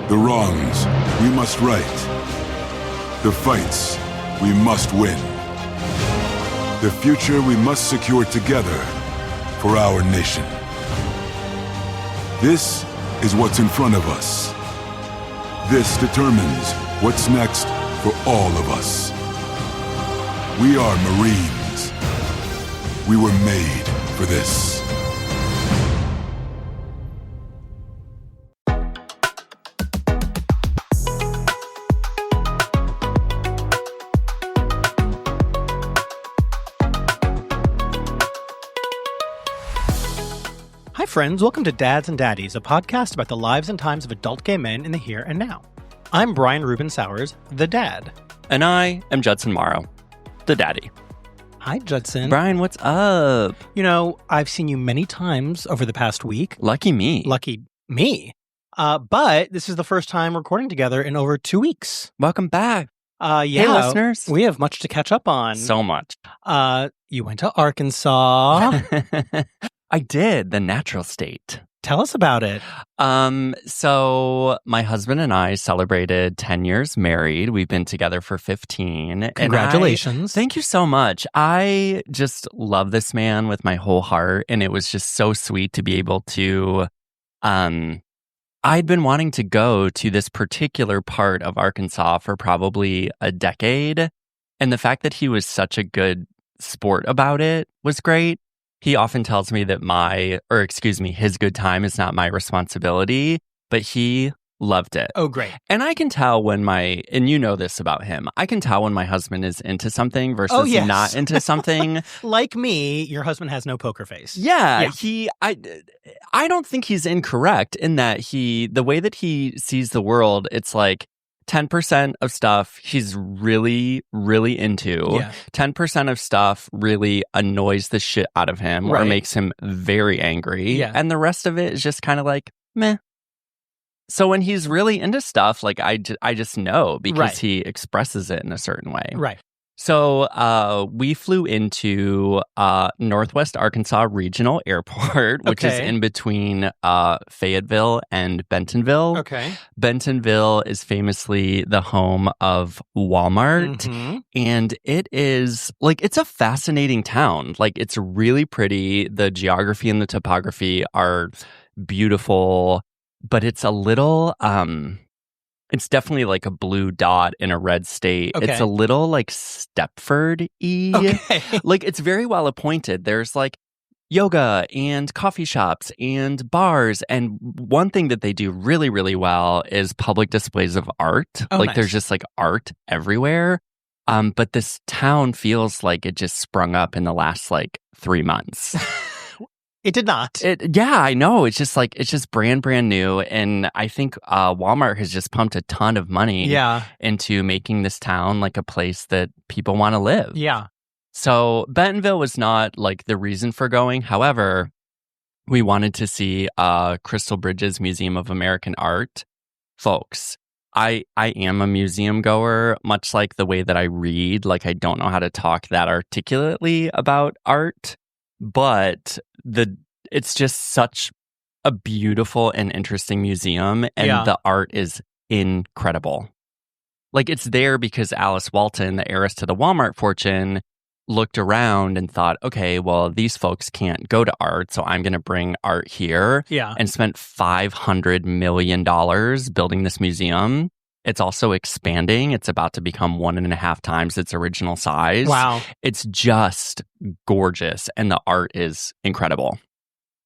The wrongs we must right. The fights we must win. The future we must secure together for our nation. This is what's in front of us. This determines what's next for all of us. We are Marines. We were made for this. Hi friends, welcome to Dads and Daddies, a podcast about the lives and times of adult gay men in the here and now. I'm Brian Ruben Sowers, the dad. And I am Judson Morrow, the daddy. Hi, Judson. Brian, what's up? You know, I've seen you many times over the past week. Lucky me. Lucky me. But this is the first time recording together in over 2 weeks. Welcome back. Hey, listeners. We have much to catch up on. So much. You went to Arkansas. I did, the natural state. Tell us about it. So my husband and I celebrated 10 years married. We've been together for 15. Congratulations. Thank you so much. I just love this man with my whole heart. And it was just so sweet to be able to, I'd been wanting to go to this particular part of Arkansas for probably a decade. And the fact that he was such a good sport about it was great. He often tells me that his good time is not my responsibility, but he loved it. Oh, great. And I can tell and you know this about him, I can tell when my husband is into something versus not into something. Like me, your husband has no poker face. Yeah. I don't think he's incorrect in that the way that he sees the world, it's like, 10% of stuff he's really, really into. Yeah. 10% of stuff really annoys the shit out of him or makes him very angry. Yeah. And the rest of it is just kind of like, meh. So when he's really into stuff, like I just know because he expresses it in a certain way. Right. So we flew into Northwest Arkansas Regional Airport, which is in between Fayetteville and Bentonville. Okay. Bentonville is famously the home of Walmart. Mm-hmm. And it is, it's a fascinating town. It's really pretty. The geography and the topography are beautiful, but it's a little... It's definitely like a blue dot in a red state. Okay. It's a little like Stepford-y. Okay. It's very well appointed. There's yoga and coffee shops and bars. And one thing that they do really, really well is public displays of art. Nice. There's just evert everywhere. But this town feels like it just sprung up in the last 3 months. It did not. Yeah, I know. It's just brand new. And I think Walmart has just pumped a ton of money into making this town a place that people want to live. Yeah. So Bentonville was not the reason for going. However, we wanted to see Crystal Bridges Museum of American Art. Folks, I am a museum goer, much like the way that I read. I don't know how to talk that articulately about art. But it's just such a beautiful and interesting museum, and the art is incredible. It's there because Alice Walton, the heiress to the Walmart fortune, looked around and thought, okay, well, these folks can't go to art, so I'm going to bring art here. Yeah. And spent $500 million building this museum. It's also expanding. It's about to become 1.5 times its original size. Wow. It's just gorgeous, and the art is incredible.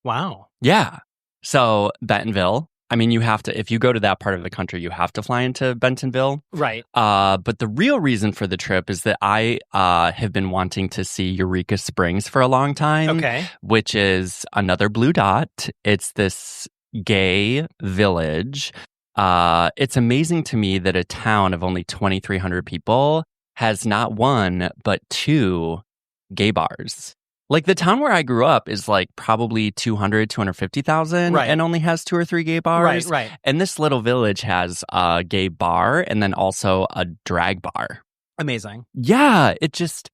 Wow. Yeah. So Bentonville, you have to, if you go to that part of the country, you have to fly into Bentonville. Right. But the real reason for the trip is that I have been wanting to see Eureka Springs for a long time. Okay. Which is another blue dot. It's this gay village. It's amazing to me that a town of only 2,300 people has not one, but 2 gay bars. The town where I grew up is probably 250,000 and only has 2 or 3 gay bars. Right. And this little village has a gay bar and then also a drag bar. Amazing. Yeah, it just,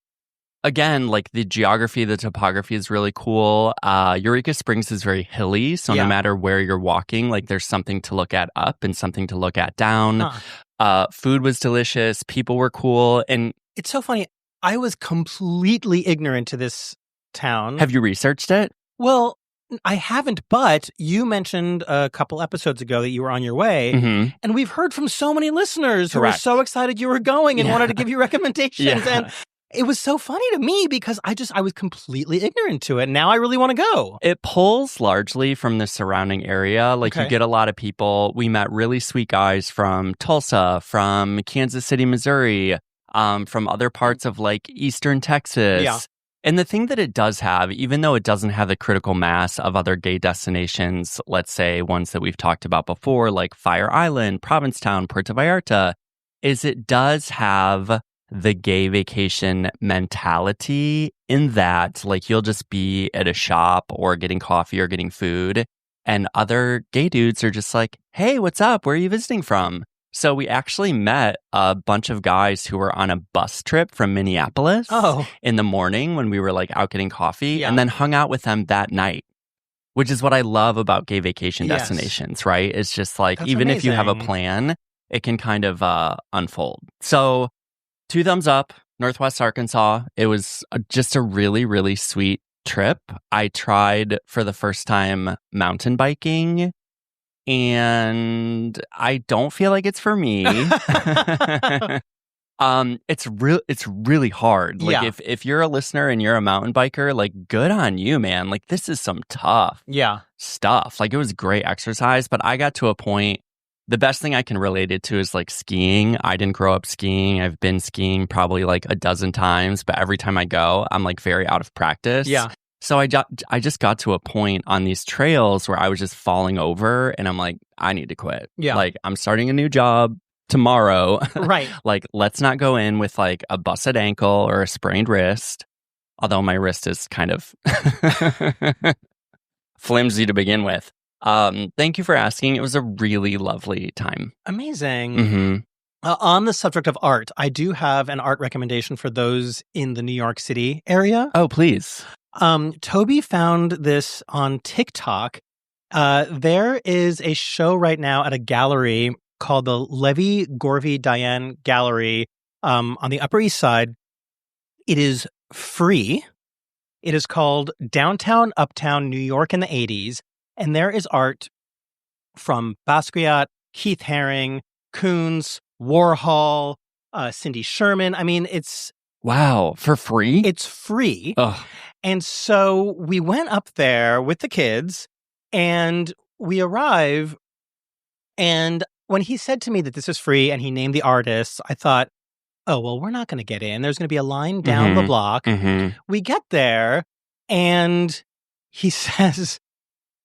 again, like the geography, the topography is really cool. Eureka Springs is very hilly, so no matter where you're walking, like there's something to look at up and something to look at down. Food was delicious. People were cool. And it's so funny. I was completely ignorant to this town. Have you researched it? Well, I haven't, but you mentioned a couple episodes ago that you were on your way, and we've heard from so many listeners who were so excited you were going and wanted to give you recommendations. And it was so funny to me because I was completely ignorant to it. Now I really want to go. It pulls largely from the surrounding area. Like you get a lot of people. We met really sweet guys from Tulsa, from Kansas City, Missouri, from other parts of like Eastern Texas. Yeah. And the thing that it does have, even though it doesn't have the critical mass of other gay destinations, let's say ones that we've talked about before, like Fire Island, Provincetown, Puerto Vallarta, is it does have the gay vacation mentality in that, like, you'll just be at a shop or getting coffee or getting food, and other gay dudes are just like, hey, what's up? Where are you visiting from? So we actually met a bunch of guys who were on a bus trip from Minneapolis in the morning when we were like out getting coffee and then hung out with them that night, which is what I love about gay vacation destinations, right? It's just like, That's even amazing. if you have a plan, it can kind of unfold. So 2 thumbs up, Northwest Arkansas. It was just a really, really sweet trip. I tried for the first time mountain biking, and I don't feel like it's for me. It's really hard. Like if you're a listener and you're a mountain biker, like good on you, man. Like this is some tough stuff. Like it was great exercise, but I got to a point, the best thing I can relate it to is like skiing. I didn't grow up skiing. I've been skiing probably like a dozen times, but every time I go, I'm like very out of practice. Yeah. So I just got to a point on these trails where I was just falling over and I'm like, I need to quit. Yeah. Like I'm starting a new job tomorrow. Right. Like let's not go in with like a busted ankle or a sprained wrist. Although my wrist is kind of flimsy to begin with. Thank you for asking. It was a really lovely time. Amazing. On the subject of art, I do have an art recommendation for those in the New York City area. Oh, please. Toby found this on TikTok. There is a show right now at a gallery called the Levy Gorvey Diane Gallery on the Upper East Side. It is free. It is called Downtown Uptown New York in the 80s. And there is art from Basquiat, Keith Haring, Koons, Warhol, Cindy Sherman. I mean, it's... Wow, for free? It's free. Ugh. And so we went up there with the kids, and we arrive, and when he said to me that this is free and he named the artists, I thought, oh, well, we're not going to get in. There's going to be a line down the block. We get there, and he says,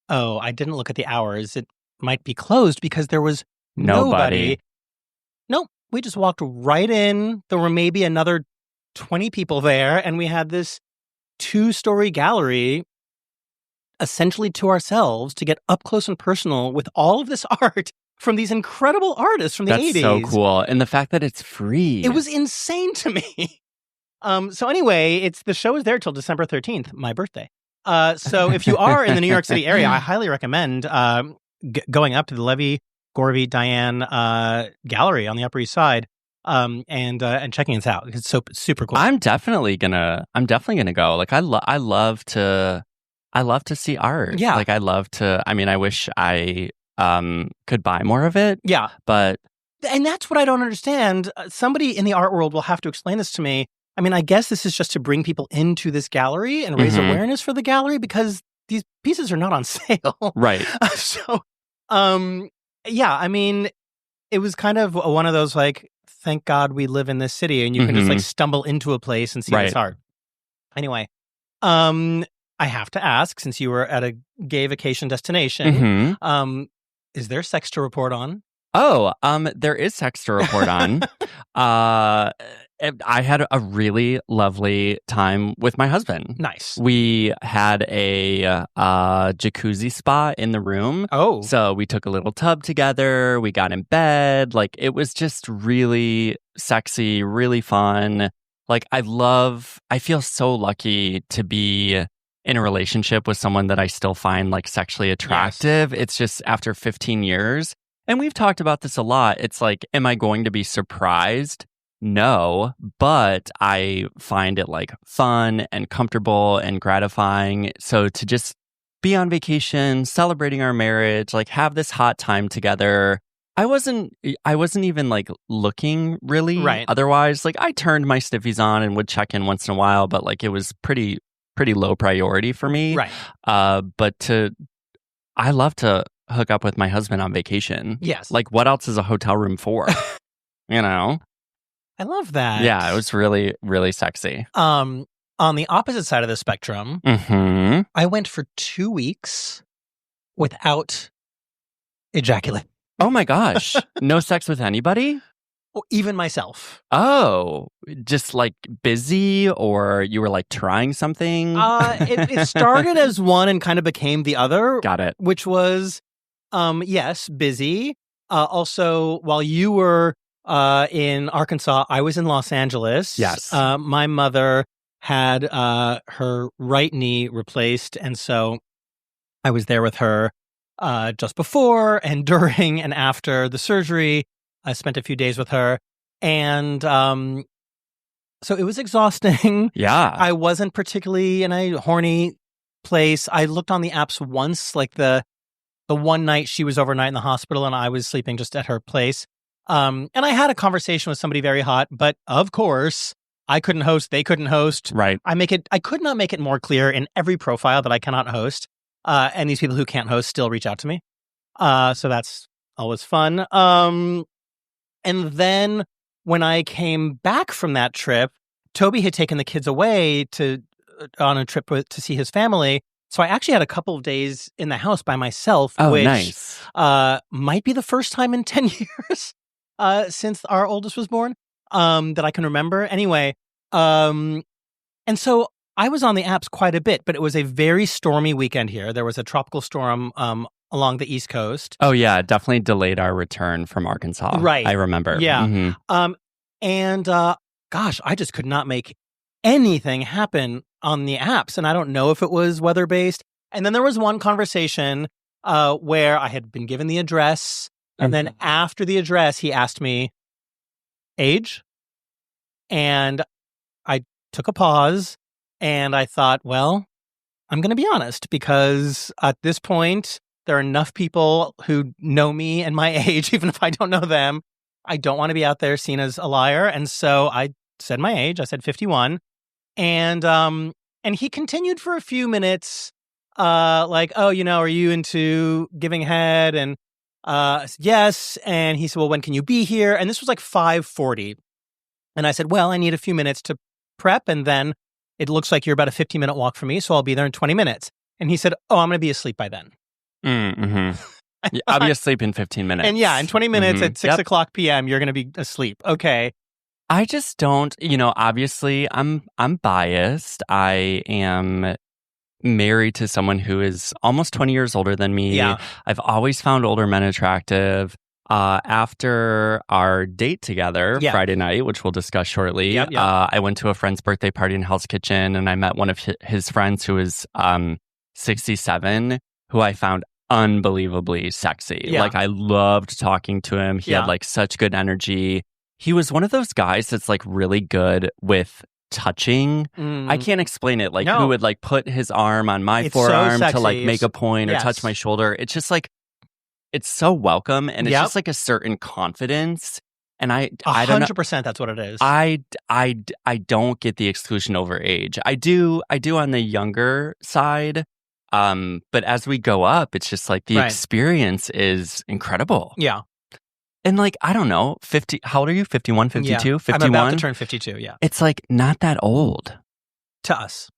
oh, I didn't look at the hours. It might be closed because there was nobody. Nope. We just walked right in. There were maybe another 20 people there, and we had this 2-story gallery essentially to ourselves to get up close and personal with all of this art from these incredible artists from the 80s. That's so cool. And the fact that it's free. It was insane to me. So anyway, the show is there till December 13th, my birthday. So if you are in the New York City area, I highly recommend going up to the Levy Gorvey Diane Gallery on the Upper East Side and checking it out. It's so super cool. I'm definitely gonna go. Like I love to see art. Yeah. Like I wish I could buy more of it. Yeah. But and that's what I don't understand. Somebody in the art world will have to explain this to me. I mean, I guess this is just to bring people into this gallery and raise awareness for the gallery because these pieces are not on sale. Right. So, yeah, I mean, it was kind of one of those like, thank God we live in this city and you can just like stumble into a place and see this art. Anyway, I have to ask, since you were at a gay vacation destination, is there sex to report on? Oh, there is sex to report on. I had a really lovely time with my husband. Nice. We had a jacuzzi spa in the room. Oh. So we took a little tub together. We got in bed. Like, it was just really sexy, really fun. Like, I feel so lucky to be in a relationship with someone that I still find like sexually attractive. Yes. It's just after 15 years. And we've talked about this a lot. It's like, am I going to be surprised? No, but I find it like fun and comfortable and gratifying. So to just be on vacation, celebrating our marriage, like have this hot time together. I wasn't even like looking really. Right. Otherwise, like I turned my stiffies on and would check in once in a while, but like it was pretty low priority for me. Right. But I love to hook up with my husband on vacation. Yes. Like what else is a hotel room for? You know? I love that. Yeah, it was really, really sexy. On the opposite side of the spectrum, I went for 2 weeks without ejaculating. Oh my gosh. No sex with anybody? Even myself. Oh, just like busy, or you were like trying something? It started as one and kind of became the other. Got it. Which was, yes, busy. Also, while you were in Arkansas, I was in Los Angeles. Yes. My mother had her right knee replaced, and so I was there with her just before and during and after the surgery. I spent a few days with her, and so it was exhausting. Yeah. I wasn't particularly in a horny place. I looked on the apps once, like the one night she was overnight in the hospital and I was sleeping just at her place. And I had a conversation with somebody very hot, but of course I couldn't host. They couldn't host. Right. I could not make it more clear in every profile that I cannot host. And these people who can't host still reach out to me. So that's always fun. And then when I came back from that trip, Toby had taken the kids away on a trip to see his family. So I actually had a couple of days in the house by myself, which nice. Might be the first time in 10 years since our oldest was born that I can remember. Anyway, and so I was on the apps quite a bit, but it was a very stormy weekend here. There was a tropical storm along the East Coast. Oh, yeah. Definitely delayed our return from Arkansas. Right. I remember. Yeah. Mm-hmm. And gosh, I just could not make anything happen on the apps. And I don't know if it was weather-based. And then there was one conversation where I had been given the address. And then after the address, he asked me age. And I took a pause and I thought, well, I'm going to be honest, because at this point, there are enough people who know me and my age, even if I don't know them. I don't want to be out there seen as a liar. And so I said my age. I said 51. And he continued for a few minutes, like, oh, are you into giving head? And yes. And he said, well, when can you be here? And this was like 5:40. And I said, well, I need a few minutes to prep. And then it looks like you're about a 15-minute walk from me. So I'll be there in 20 minutes. And he said, oh, I'm going to be asleep by then. Mm-hmm. I'll be asleep in 15 minutes. And yeah, in 20 minutes at 6 o'clock p.m., you're going to be asleep. Okay. I just don't, obviously I'm biased. I am married to someone who is almost 20 years older than me. Yeah. I've always found older men attractive. After our date together Friday night, which we'll discuss shortly, I went to a friend's birthday party in Hell's Kitchen, and I met one of his friends who was 67, who I found unbelievably sexy. Yeah. Like, I loved talking to him. He had like such good energy. He was one of those guys that's like really good with touching. I can't explain it. Like, who would like put his arm on my forearm to like make a point or touch my shoulder. It's just like, it's so welcome, and it's just like a certain confidence. And I don't know. 100% that's what it is. I don't get the exclusion over age. I do on the younger side. But as we go up, it's just like the experience is incredible. Yeah. And like, I don't know, 50, how old are you? 51, 52, 51? I'm about to turn 52, yeah. It's like not that old. To us.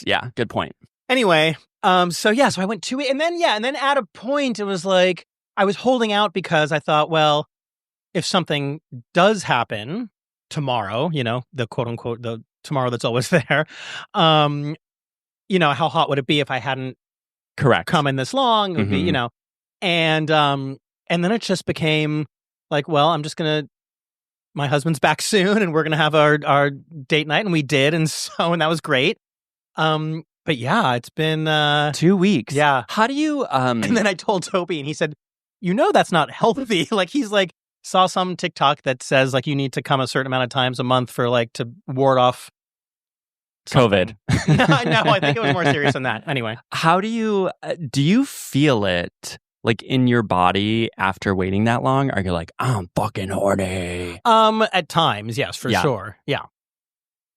Yeah, good point. Anyway, so I went to it, and then at a point it was like, I was holding out because I thought, well, if something does happen tomorrow, the quote unquote, the tomorrow that's always there, how hot would it be if I hadn't come in this long? It would be, and then it just became like, well, I'm just going to my husband's back soon and we're going to have our date night. And we did. And that was great. But yeah, it's been 2 weeks. Yeah. How do you and then I told Toby and he said, that's not healthy. Like he's like saw some TikTok that says like you need to come a certain amount of times a month for like to ward off COVID. No, I think it was more serious than that. Anyway. How do you feel it like in your body after waiting that long? Are you like, I'm fucking horny? At times, yes, for sure. Yeah.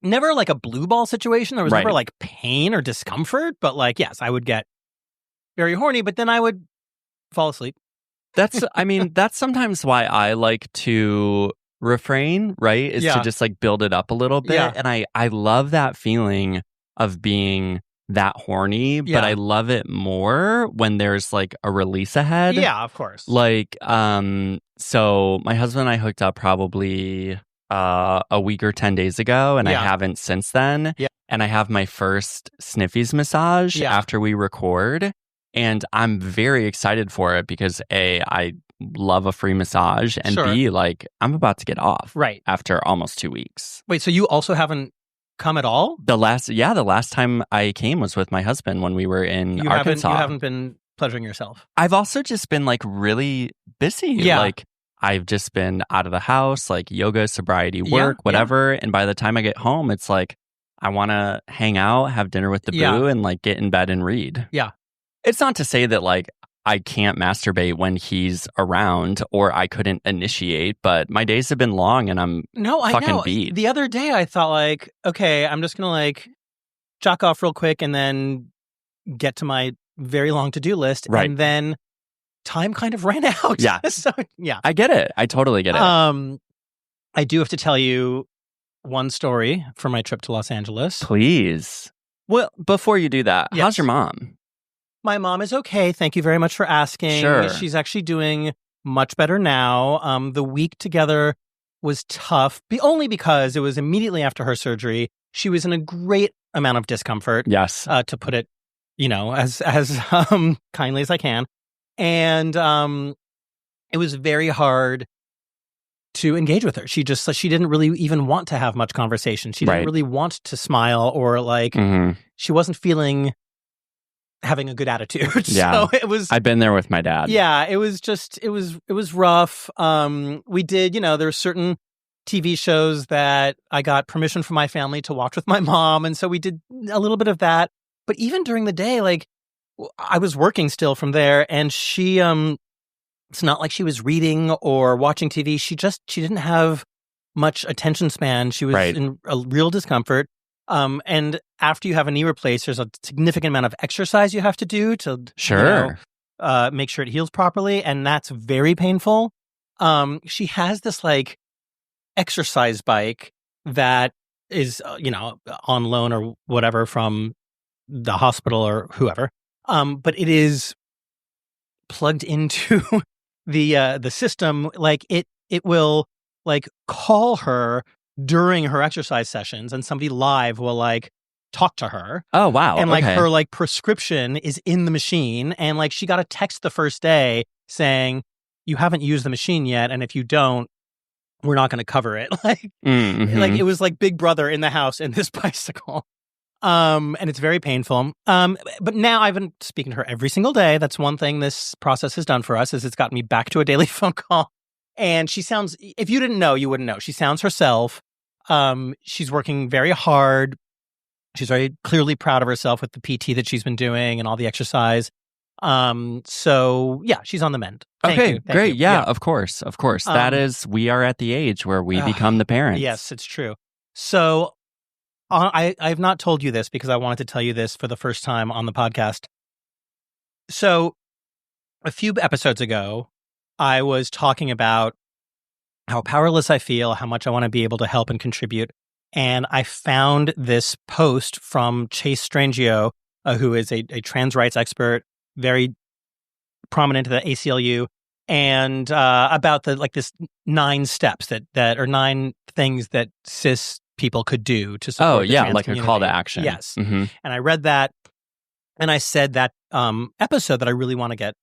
Never like a blue ball situation. There was never like pain or discomfort, but like, yes, I would get very horny, but then I would fall asleep. That's sometimes why I like to refrain, right? Is to just like build it up a little bit. Yeah. And I love that feeling of being that horny, but I love it more when there's like a release ahead. Yeah, of course. Like, so my husband and I hooked up probably a week or 10 days ago, and I haven't since then. Yeah. And I have my first Sniffies massage after we record. And I'm very excited for it because A, I love a free massage, and B, like I'm about to get off after almost 2 weeks. Wait, so you also haven't come at all? The last time I came was with my husband when we were in Arkansas. You haven't been pleasuring yourself. I've also just been like really busy. Yeah. Like I've just been out of the house, like yoga, sobriety, work, whatever. And by the time I get home, it's like I want to hang out, have dinner with the boo, and like get in bed and read. Yeah. It's not to say that like I can't masturbate when he's around or I couldn't initiate, but my days have been long and I'm fucking beat. The other day I thought like, okay, I'm just going to like jock off real quick and then get to my very long to-do list. Right. And then time kind of ran out. Yeah. So, yeah. I get it. I totally get it. I do have to tell you one story from my trip to Los Angeles. Please. Well, before you do that, how's your mom? My mom is okay. Thank you very much for asking. Sure. She's actually doing much better now. The week together was tough, only because it was immediately after her surgery. She was in a great amount of discomfort. Yes. To put it, as kindly as I can. And it was very hard to engage with her. She didn't really even want to have much conversation. She didn't really want to smile or like, she wasn't feeling having a good attitude. Yeah. So it was, I've been there with my dad. Yeah. It was just, it was rough. We did, there were certain TV shows that I got permission from my family to watch with my mom. And so we did a little bit of that. But even during the day, like I was working still from there, and she, it's not like she was reading or watching TV. She didn't have much attention span. She was in a real discomfort. And after you have a knee replaced, there's a significant amount of exercise you have to do to make sure it heals properly. And that's very painful. She has this like exercise bike that is, on loan or whatever from the hospital or whoever. But it is plugged into the system. Like it will like call her during her exercise sessions, and somebody live will like talk to her. Oh, wow. And like her like prescription is in the machine. And like she got a text the first day saying, you haven't used the machine yet. And if you don't, we're not going to cover it. Like, like it was like Big Brother in the house in this bicycle. And it's very painful. But now I've been speaking to her every single day. That's one thing this process has done for us, is it's gotten me back to a daily phone call. And she sounds, if you didn't know, you wouldn't know. She sounds herself. She's working very hard. She's very clearly proud of herself with the PT that she's been doing and all the exercise. So yeah, she's on the mend. Thank Great. Yeah, of course. That is, we are at the age where we become the parents. Yes, it's true. So I've not told you this because I wanted to tell you this for the first time on the podcast. So a few episodes ago, I was talking about how powerless I feel, how much I want to be able to help and contribute. And I found this post from Chase Strangio, who is a trans rights expert, very prominent at the ACLU, and about this 9 steps that or 9 things that cis people could do to support the trans like community. A call to action. Yes. And I read that, and I said that episode that I really want to get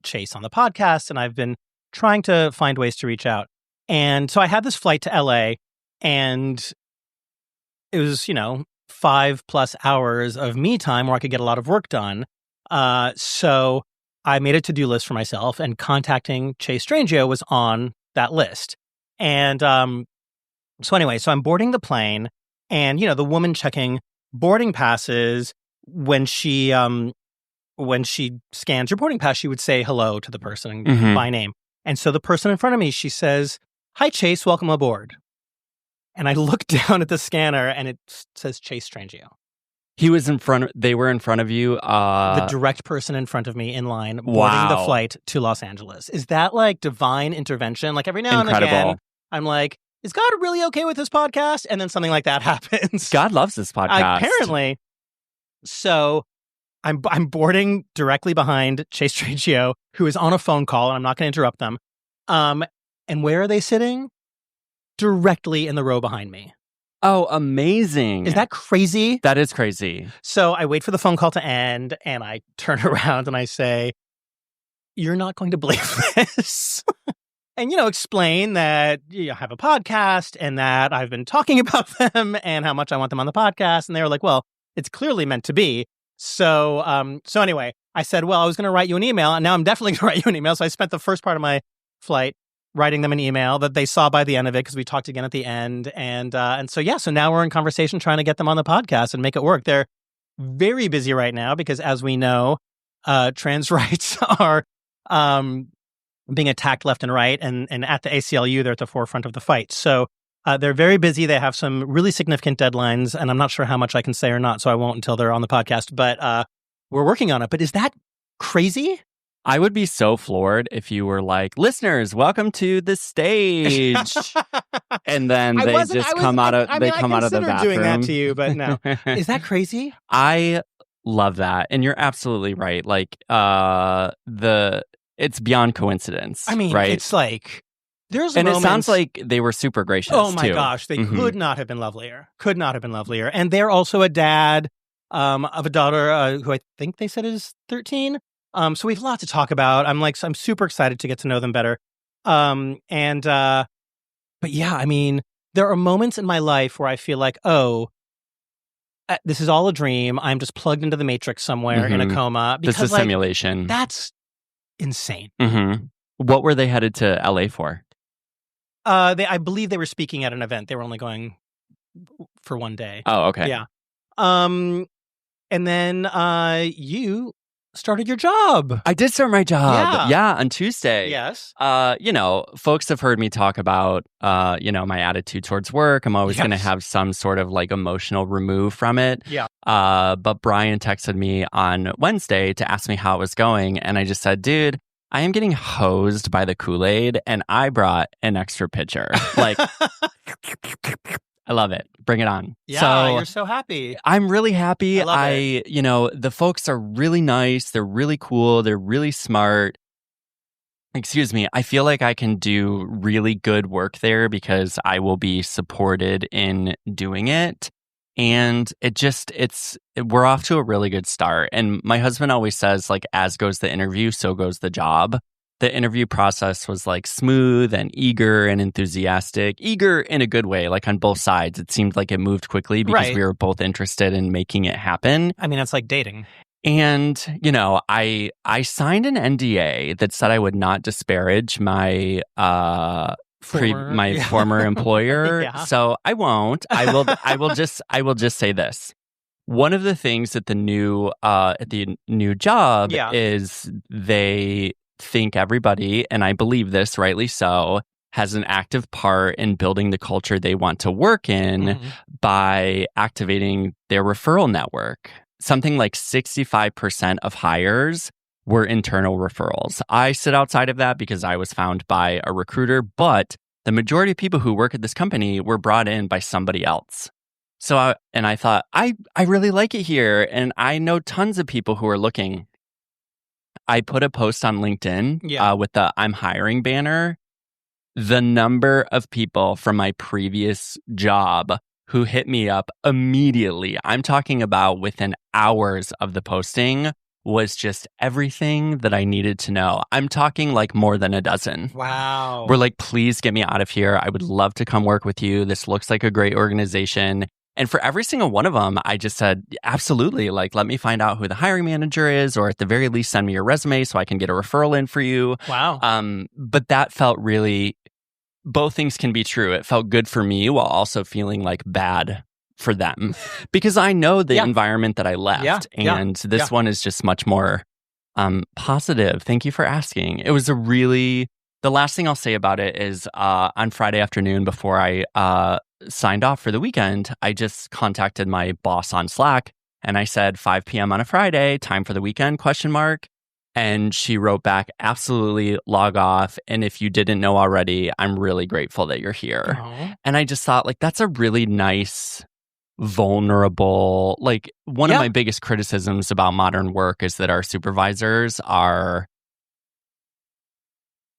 Chase on the podcast, and I've been trying to find ways to reach out. And so I had this flight to LA, and it was, 5+ hours of me time where I could get a lot of work done. So I made a to-do list for myself, and contacting Chase Strangio was on that list. And so I'm boarding the plane, and, the woman checking boarding passes, when she scans your boarding pass, she would say hello to the person by name. And so the person in front of me, she says, "Hi, Chase, welcome aboard." And I look down at the scanner, and it says Chase Strangio. They were in front of you. The direct person in front of me in line, boarding the flight to Los Angeles. Is that like divine intervention? Like every now and again, I'm like, is God really okay with this podcast? And then something like that happens. God loves this podcast. Apparently. So I'm boarding directly behind Chase Strangio, who is on a phone call, and I'm not going to interrupt them. And where are they sitting? Directly in the row behind me. Oh, amazing. Is that crazy? That is crazy. So I wait for the phone call to end, and I turn around and I say, "You're not going to believe this." And, explain that I have a podcast and that I've been talking about them and how much I want them on the podcast. And they were like, "Well, it's clearly meant to be." So anyway, I said, "Well, I was going to write you an email, and now I'm definitely going to write you an email." So I spent the first part of my flight writing them an email that they saw by the end of it, because we talked again at the end. And so now we're in conversation trying to get them on the podcast and make it work. They're very busy right now because, as we know, trans rights are being attacked left and right. And at the ACLU, they're at the forefront of the fight. So they're very busy. They have some really significant deadlines, and I'm not sure how much I can say or not, so I won't until they're on the podcast. But we're working on it. But is that crazy? I would be so floored if you were like, "Listeners, welcome to the stage," and then they come out of the bathroom. I considered doing that to you, but no. Is that crazy? I love that, and you're absolutely right. Like, it's beyond coincidence. I mean, right? It's like there's and moments... it sounds like they were super gracious. Oh my too. gosh, they could not have been lovelier. Could not have been lovelier. And they're also a dad of a daughter who I think they said is 13. So we have a lot to talk about. I'm super excited to get to know them better. But yeah, I mean, there are moments in my life where I feel like, this is all a dream. I'm just plugged into the matrix somewhere in a coma. Because, this is simulation. That's insane. What were they headed to LA for? I believe they were speaking at an event. They were only going for one day. Oh, okay. Yeah. And then you started your job. I did start my job. Yeah, on Tuesday. Yes. Folks have heard me talk about, my attitude towards work. I'm always going to have some sort of like emotional remove from it. Yeah. But Brian texted me on Wednesday to ask me how it was going. And I just said, dude, I am getting hosed by the Kool-Aid, and I brought an extra pitcher. Like, I love it. Bring it on. Yeah, so, you're so happy. I'm really happy. I love it. The folks are really nice. They're really cool. They're really smart. Excuse me. I feel like I can do really good work there because I will be supported in doing it. And we're off to a really good start. And my husband always says, like, as goes the interview, so goes the job. The interview process was like smooth and eager and enthusiastic, eager in a good way, like on both sides. It seemed like it moved quickly because we were both interested in making it happen. I mean, it's like dating. And, I signed an NDA that said I would not disparage my former employer. Yeah. So I won't. I will just say this. One of the things at the new job is they think everybody, and I believe this rightly so, has an active part in building the culture they want to work in by activating their referral network. Something like 65% of hires were internal referrals. I sit outside of that because I was found by a recruiter, but the majority of people who work at this company were brought in by somebody else. So I thought, I really like it here, and I know tons of people who are looking. I put a post on LinkedIn with the "I'm hiring" banner. The number of people from my previous job who hit me up immediately, I'm talking about within hours of the posting, was just everything that I needed to know. I'm talking like more than a dozen. Wow. We're like, please get me out of here. I would love to come work with you. This looks like a great organization. And for every single one of them, I just said, absolutely. Like, let me find out who the hiring manager is, or at the very least, send me your resume so I can get a referral in for you. Wow. But that felt really, both things can be true. It felt good for me while also feeling like bad for them, because I know the environment that I left, and this one is just much more positive. Thank you for asking. It was the last thing I'll say about it is on Friday afternoon before I signed off for the weekend, I just contacted my boss on Slack and I said 5 p.m. on a Friday, time for the weekend, ? And she wrote back, absolutely, log off. And if you didn't know already, I'm really grateful that you're here. Aww. And I just thought, like, that's a really nice, vulnerable, like, one of my biggest criticisms about modern work is that our supervisors are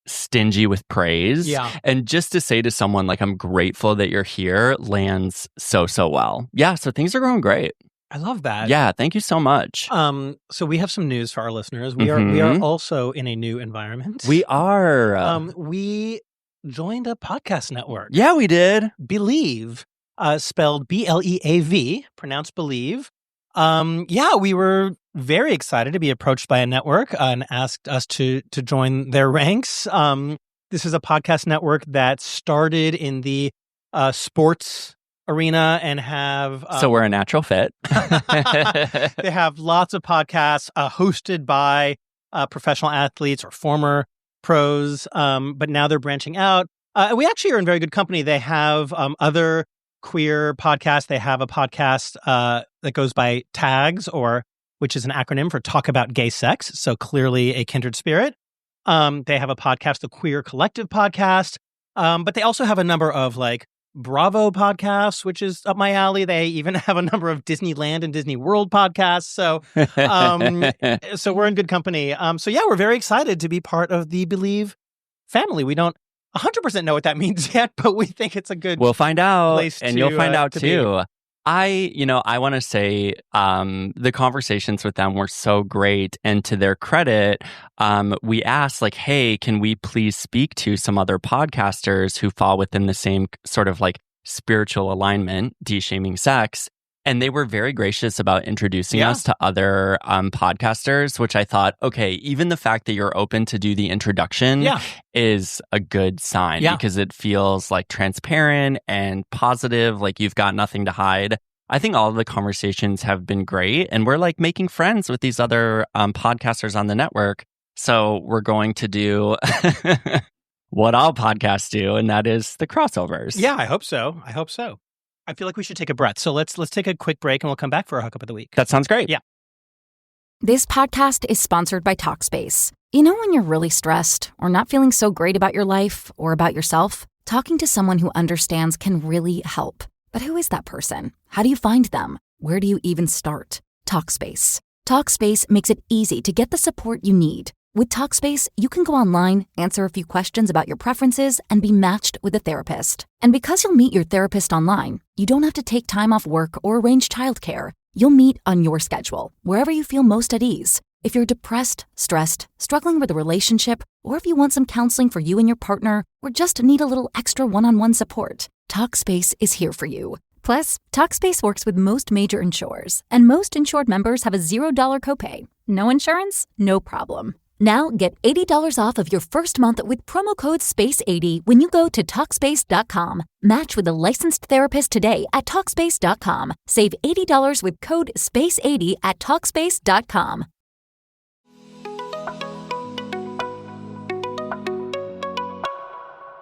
stingy with praise. Yeah. And just to say to someone, like, I'm grateful that you're here lands so well. Yeah, so things are going great. I love that. Yeah, thank you so much. So we have some news for our listeners. We are also in a new environment. We are. We joined a podcast network. Yeah, we did. Believe, spelled BLEAV, pronounced Believe. We were very excited to be approached by a network and asked us to join their ranks. This is a podcast network that started in the sports arena and have... so we're a natural fit. They have lots of podcasts hosted by professional athletes or former pros, but now they're branching out. And we actually are in very good company. They have other queer podcasts. They have a podcast that goes by TAGS, which is an acronym for Talk About Gay Sex, so clearly a kindred spirit. They have a podcast, the Queer Collective podcast, but they also have a number of like Bravo podcasts, which is up my alley. They even have a number of Disneyland and Disney World podcasts. So, so we're in good company. We're very excited to be part of the Believe family. We don't 100% know what that means yet, but we think it's a good. We'll find out, and you'll find out too. Be. I want to say the conversations with them were so great. And to their credit, we asked, like, hey, can we please speak to some other podcasters who fall within the same sort of like spiritual alignment, deshaming sex? And they were very gracious about introducing us to other podcasters, which I thought, okay, even the fact that you're open to do the introduction is a good sign because it feels like transparent and positive, like you've got nothing to hide. I think all of the conversations have been great, and we're like making friends with these other podcasters on the network. So we're going to do what all podcasts do, and that is the crossovers. Yeah, I hope so. I feel like we should take a breath. So let's take a quick break and we'll come back for our hookup of the week. That sounds great. Yeah. This podcast is sponsored by Talkspace. You know when you're really stressed or not feeling so great about your life or about yourself? Talking to someone who understands can really help. But who is that person? How do you find them? Where do you even start? Talkspace. Talkspace makes it easy to get the support you need. With Talkspace, you can go online, answer a few questions about your preferences, and be matched with a therapist. And because you'll meet your therapist online, you don't have to take time off work or arrange childcare. You'll meet on your schedule, wherever you feel most at ease. If you're depressed, stressed, struggling with a relationship, or if you want some counseling for you and your partner, or just need a little extra one-on-one support, Talkspace is here for you. Plus, Talkspace works with most major insurers, and most insured members have a $0 copay. No insurance? No problem. Now get $80 off of your first month with promo code SPACE80 when you go to Talkspace.com. Match with a licensed therapist today at Talkspace.com. Save $80 with code SPACE80 at Talkspace.com.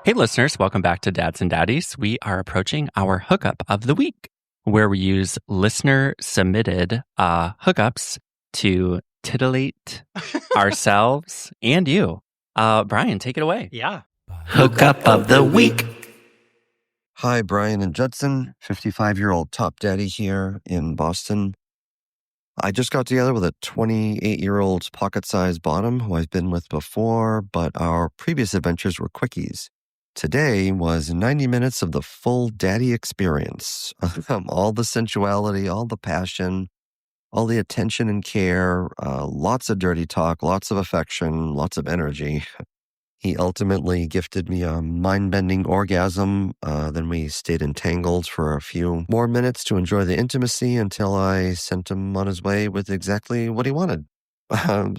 Hey listeners, welcome back to Dads and Daddies. We are approaching our hookup of the week, where we use listener-submitted hookups to titillate ourselves and you. Brian, take it away. Yeah. Hookup of the week. Hi, Brian and Judson, 55-year-old top daddy here in Boston. I just got together with a 28-year-old pocket-sized bottom who I've been with before, but our previous adventures were quickies. Today was 90 minutes of the full daddy experience. All the sensuality, all the passion, all the attention and care, lots of dirty talk, lots of affection, lots of energy. He ultimately gifted me a mind-bending orgasm. Then we stayed entangled for a few more minutes to enjoy the intimacy until I sent him on his way with exactly what he wanted.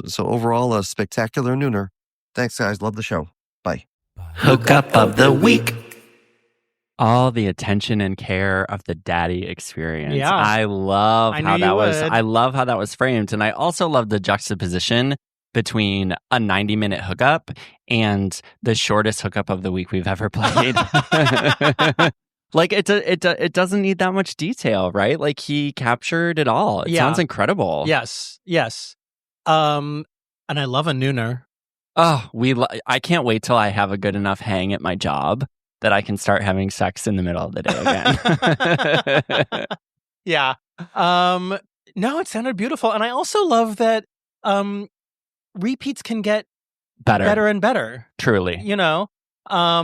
So overall, a spectacular nooner. Thanks, guys. Love the show. Bye. Hookup of the week. All the attention and care of the daddy experience. Yeah. I love I how knew that you was. would. I love how that was framed, and I also love the juxtaposition between a 90-minute hookup and the shortest hookup of the week we've ever played. Like it doesn't need that much detail, right? Like he captured it all. It sounds incredible. Yes. And I love a nooner. Oh, I can't wait till I have a good enough hang at my job that I can start having sex in the middle of the day again. Yeah. No, it sounded beautiful. And I also love that repeats can get better and better. Truly. You know? I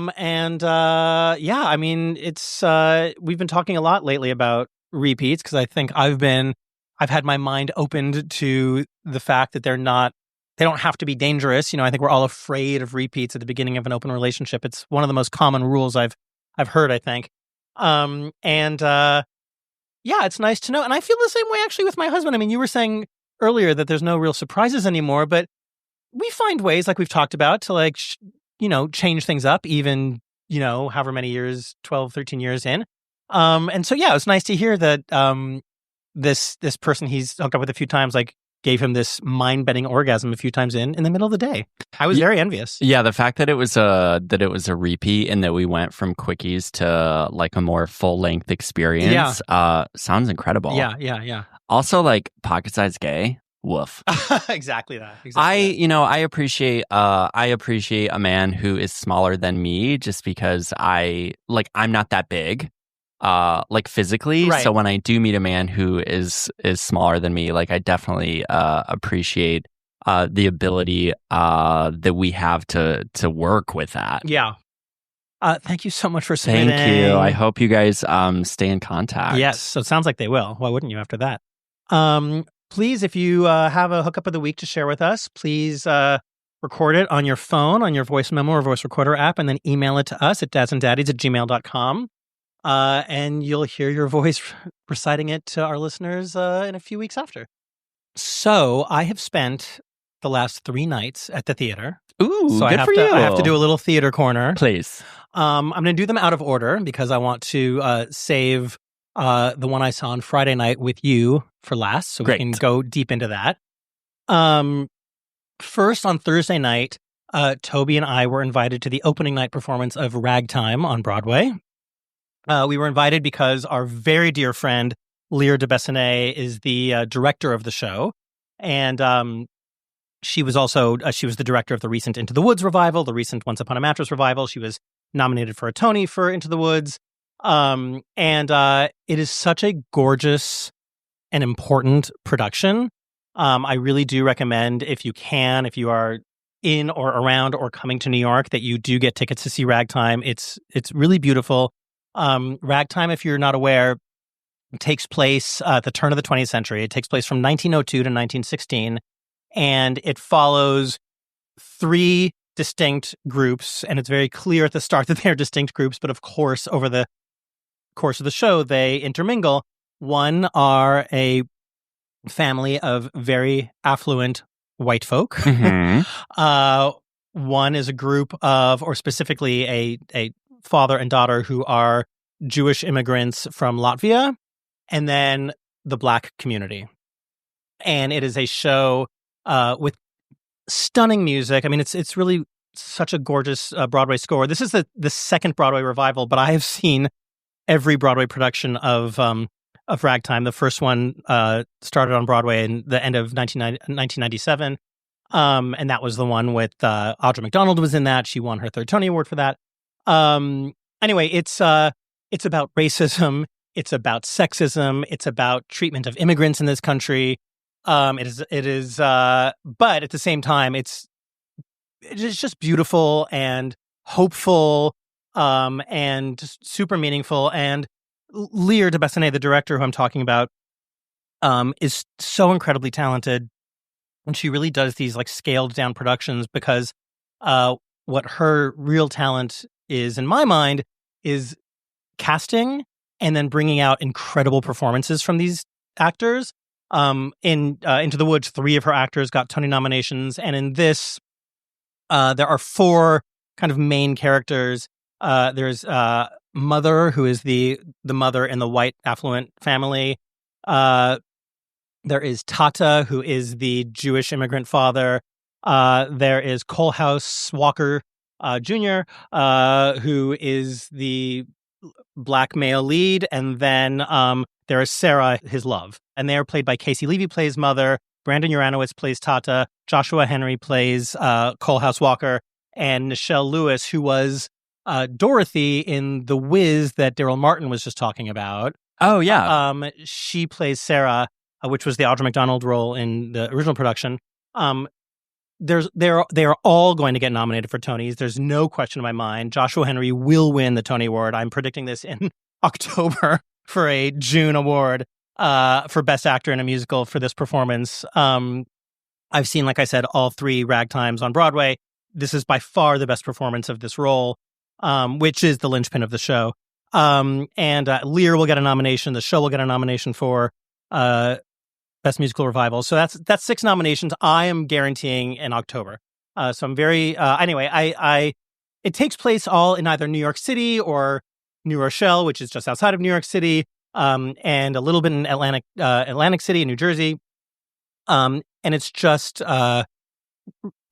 mean, it's we've been talking a lot lately about repeats because I think I've had my mind opened to the fact that they don't have to be dangerous. You know, I think we're all afraid of repeats at the beginning of an open relationship. It's one of the most common rules I've heard, I think. It's nice to know. And I feel the same way actually with my husband. I mean, you were saying earlier that there's no real surprises anymore, but we find ways, like we've talked about, to change things up, even, however many years, 12, 13 years in. It's nice to hear that this person he's hooked up with a few times, gave him this mind-bending orgasm a few times in the middle of the day. I was very envious. Yeah, the fact that it was a repeat and that we went from quickies to a more full-length experience sounds incredible. Yeah. Also, pocket-sized gay. Woof. Exactly that. I appreciate a man who is smaller than me just because I'm not that big. Physically. Right. So when I do meet a man who is smaller than me, I definitely appreciate the ability that we have to work with that. Yeah. Thank you so much for submitting. Thank you. I hope you guys stay in contact. Yes. So it sounds like they will. Why wouldn't you after that? Please, if you have a hookup of the week to share with us, please record it on your phone, on your voice memo or voice recorder app, and then email it to us at dadsandDaddies@gmail.com. And you'll hear your voice reciting it to our listeners in a few weeks after. So I have spent the last 3 nights at the theater. Ooh, so good for you. I have to do a little theater corner. Please. I'm going to do them out of order because I want to save the one I saw on Friday night with you for last, so Great. we can go deep into that. First, on Thursday night, Toby and I were invited to the opening night performance of Ragtime on Broadway. We were invited because our very dear friend, Lear de Bessonet, is the director of the show. And she was also she was the director of the recent Into the Woods revival, the recent Once Upon a Mattress revival. She was nominated for a Tony for Into the Woods. It is such a gorgeous and important production. I really do recommend, if you are in or around or coming to New York, that you do get tickets to see Ragtime. It's really beautiful. Ragtime, if you're not aware, takes place at the turn of the 20th century. It takes place from 1902 to 1916, and it follows 3 distinct groups, and it's very clear at the start that they're distinct groups, but of course, over the course of the show, they intermingle. One are a family of very affluent white folk. Mm-hmm. One is a group of, or specifically a father and daughter who are Jewish immigrants from Latvia, and then the Black community. And it is a show with stunning music. I mean, it's really such a gorgeous Broadway score. This is the second Broadway revival, but I have seen every Broadway production of Ragtime. The first one started on Broadway in the end of 1997, and that was the one with Audra McDonald was in that. She won her 3rd Tony Award for that. Anyway, it's about racism. It's about sexism. It's about treatment of immigrants in this country. It is, but at the same time, it is just beautiful and hopeful, and just super meaningful. And Lear de Bessonet, the director who I'm talking about, is so incredibly talented. And she really does these like scaled down productions because what her real talent is, in my mind, is casting and then bringing out incredible performances from these actors. In Into the Woods, 3 of her actors got Tony nominations, and in this, there are 4 kind of main characters. There's Mother, who is the mother in the white affluent family. There is Tata, who is the Jewish immigrant father. There is Coalhouse Walker Jr., who is the black male lead. And then there is Sarah, his love. And they are played by Casey Levy plays Mother, Brandon Uranowitz plays Tata, Joshua Henry plays Coalhouse Walker, and Nichelle Lewis, who was Dorothy in The Wiz that Daryl Martin was just talking about. Oh, yeah. She plays Sarah, which was the Audra McDonald role in the original production. They are all going to get nominated for Tonys. There's no question in my mind. Joshua Henry will win the Tony Award. I'm predicting this in October for a June award for Best Actor in a Musical for this performance. I've seen, like I said, all 3 Ragtimes on Broadway. This is by far the best performance of this role, which is the linchpin of the show. And Lear will get a nomination. The show will get a nomination for Best Musical Revival. So that's 6 nominations I am guaranteeing in October. So I'm very anyway. It takes place all in either New York City or New Rochelle, which is just outside of New York City, and a little bit in Atlantic City in New Jersey. And it's just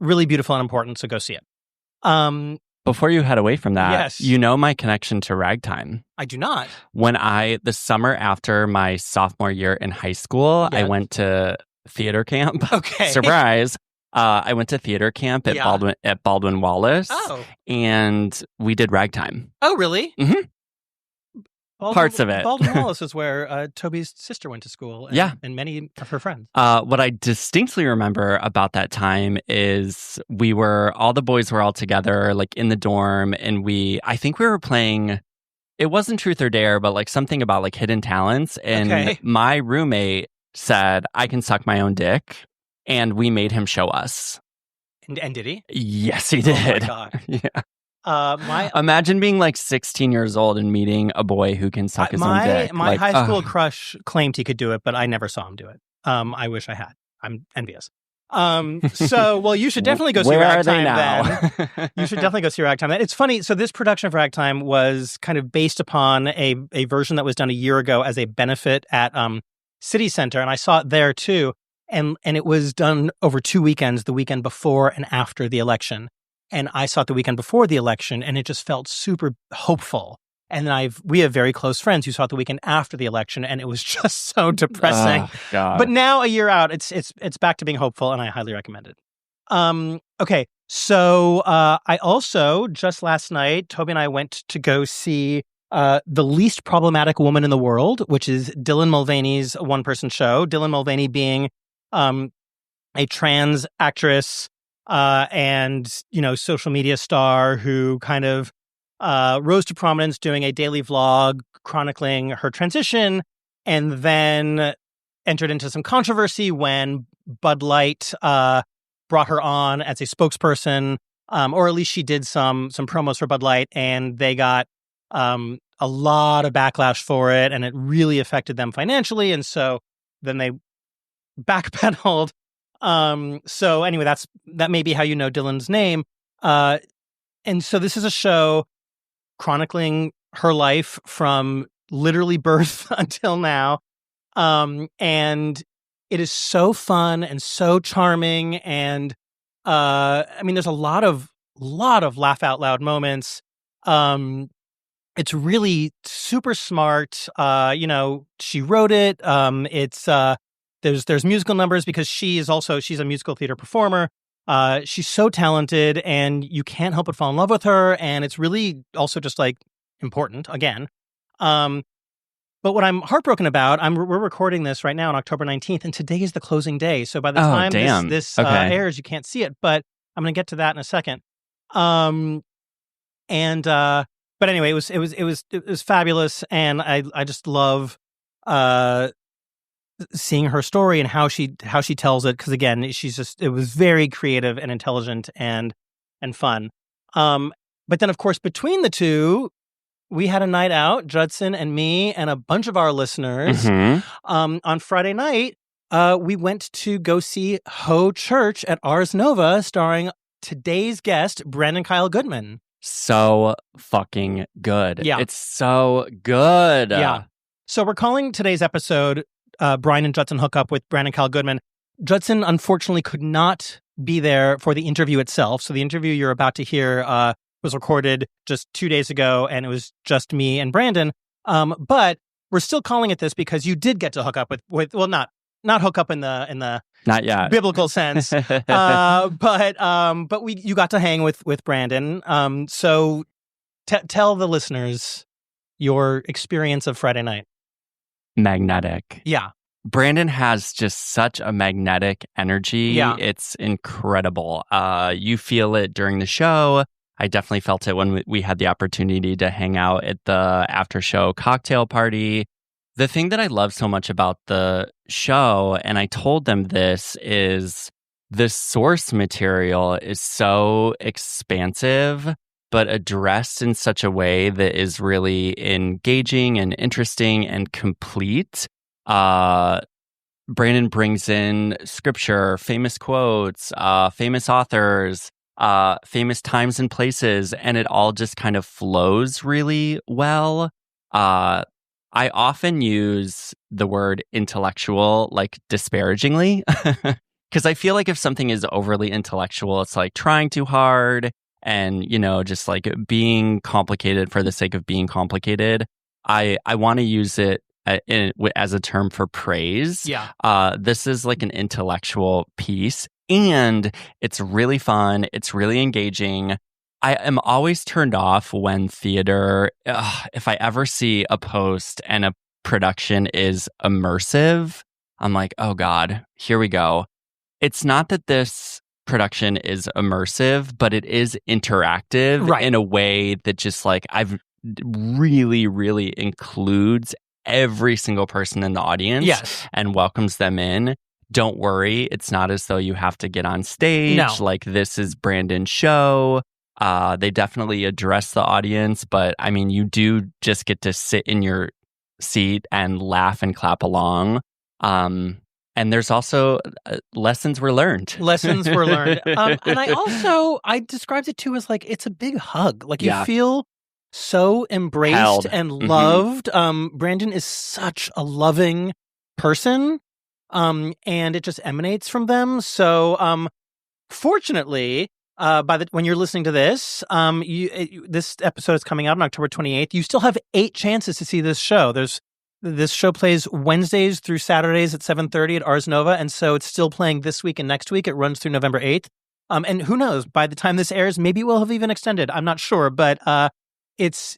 really beautiful and important. So go see it. Before you head away from that, yes. You know my connection to Ragtime. I do not. When the summer after my sophomore year in high school, Yeah. I went to theater camp. Okay. Surprise. I went to theater camp at Baldwin Wallace. Oh. And we did Ragtime. Oh, really? Mm-hmm. Parts of it. Baldwin Wallace is where Toby's sister went to school. And many of her friends. What I distinctly remember about that time is all the boys were all together, like in the dorm, and I think we were playing, it wasn't Truth or Dare, but like something about like hidden talents. And my roommate said, I can suck my own dick. And we made him show us. And did he? Yes, he did. Oh, my God. Yeah. Imagine being like 16 years old and meting a boy who can suck his own dick. My high school crush claimed he could do it, but I never saw him do it. I wish I had. I'm envious. Well, you should definitely go see Ragtime then. You should definitely go see Ragtime. It's funny. So this production of Ragtime was kind of based upon a version that was done a year ago as a benefit at City Center, and I saw it there too. And it was done over 2 weekends, the weekend before and after the election. And I saw it the weekend before the election, and it just felt super hopeful. And then we have very close friends who saw it the weekend after the election, and it was just so depressing. Oh, God. But now, a year out, it's back to being hopeful, and I highly recommend it. Okay, so I also, just last night, Toby and I went to go see The Least Problematic Woman in the World, which is Dylan Mulvaney's one-person show. Dylan Mulvaney being a trans actress and, social media star who kind of rose to prominence doing a daily vlog chronicling her transition, and then entered into some controversy when Bud Light brought her on as a spokesperson, or at least she did some promos for Bud Light, and they got a lot of backlash for it, and it really affected them financially, and so then they backpedaled. So anyway, that may be how you know Dylan's name. And so this is a show chronicling her life from literally birth until now. And it is so fun and so charming. And, there's a lot of laugh out loud moments. It's really super smart. She wrote it. There's musical numbers because she's a musical theater performer. She's so talented, and you can't help but fall in love with her. And it's really also just like important again. But what I'm heartbroken about, we're recording this right now on October 19th, and today is the closing day. So by the time this airs, you can't see it. But I'm going to get to that in a second. But anyway, it was fabulous, and I just love seeing her story and how she tells it, because again, it was very creative and intelligent and fun. But then, of course, between the two, we had a night out, Judson and me and a bunch of our listeners. On Friday night, we went to go see Heaux Church at Ars Nova, starring today's guest, Brandon Kyle Goodman. So fucking good. Yeah. It's so good. Yeah. So we're calling today's episode Brian and Judson Hookup with Brandon Kyle Goodman. Judson, unfortunately, could not be there for the interview itself. So the interview you're about to hear was recorded just 2 days ago, and it was just me and Brandon. But we're still calling it this because you did get to hook up with well, not hook up in the not yet biblical sense, but you got to hang with Brandon. So tell the listeners your experience of Friday night. Magnetic. Yeah. Brandon has just such a magnetic energy. Yeah. It's incredible. You feel it during the show. I definitely felt it when we had the opportunity to hang out at the after show cocktail party. The thing that I love so much about the show, and I told them this, is the source material is so expansive, but addressed in such a way that is really engaging and interesting and complete. Brandon brings in scripture, famous quotes, famous authors, famous times and places, and it all just kind of flows really well. I often use the word intellectual like disparagingly because I feel like if something is overly intellectual, it's like trying too hard and, just like being complicated for the sake of being complicated. I want to use it as a term for praise. Yeah. This is like an intellectual piece, and it's really fun. It's really engaging. I am always turned off when theater, if I ever see a post and a production is immersive, I'm like, oh God, here we go. It's not that this production is immersive, but it is interactive in a way that just like I've really, really includes every single person in the audience and welcomes them in. Don't worry, it's not as though you have to get on stage. No. Like this is Brandon's show. They definitely address the audience, but I mean, you do just get to sit in your seat and laugh and clap along. And there's also lessons were learned. Lessons were learned. And I described it too as like, it's a big hug. Like you feel so embraced Held. and loved. Brandon is such a loving person. And it just emanates from them. So, fortunately, when you're listening to this, this episode is coming out on October 28th. You still have 8 chances to see this show. This show plays Wednesdays through Saturdays at 7:30 at Ars Nova, and so it's still playing this week and next week. It runs through November 8th. And who knows? By the time this airs, maybe we'll have even extended. I'm not sure, but it's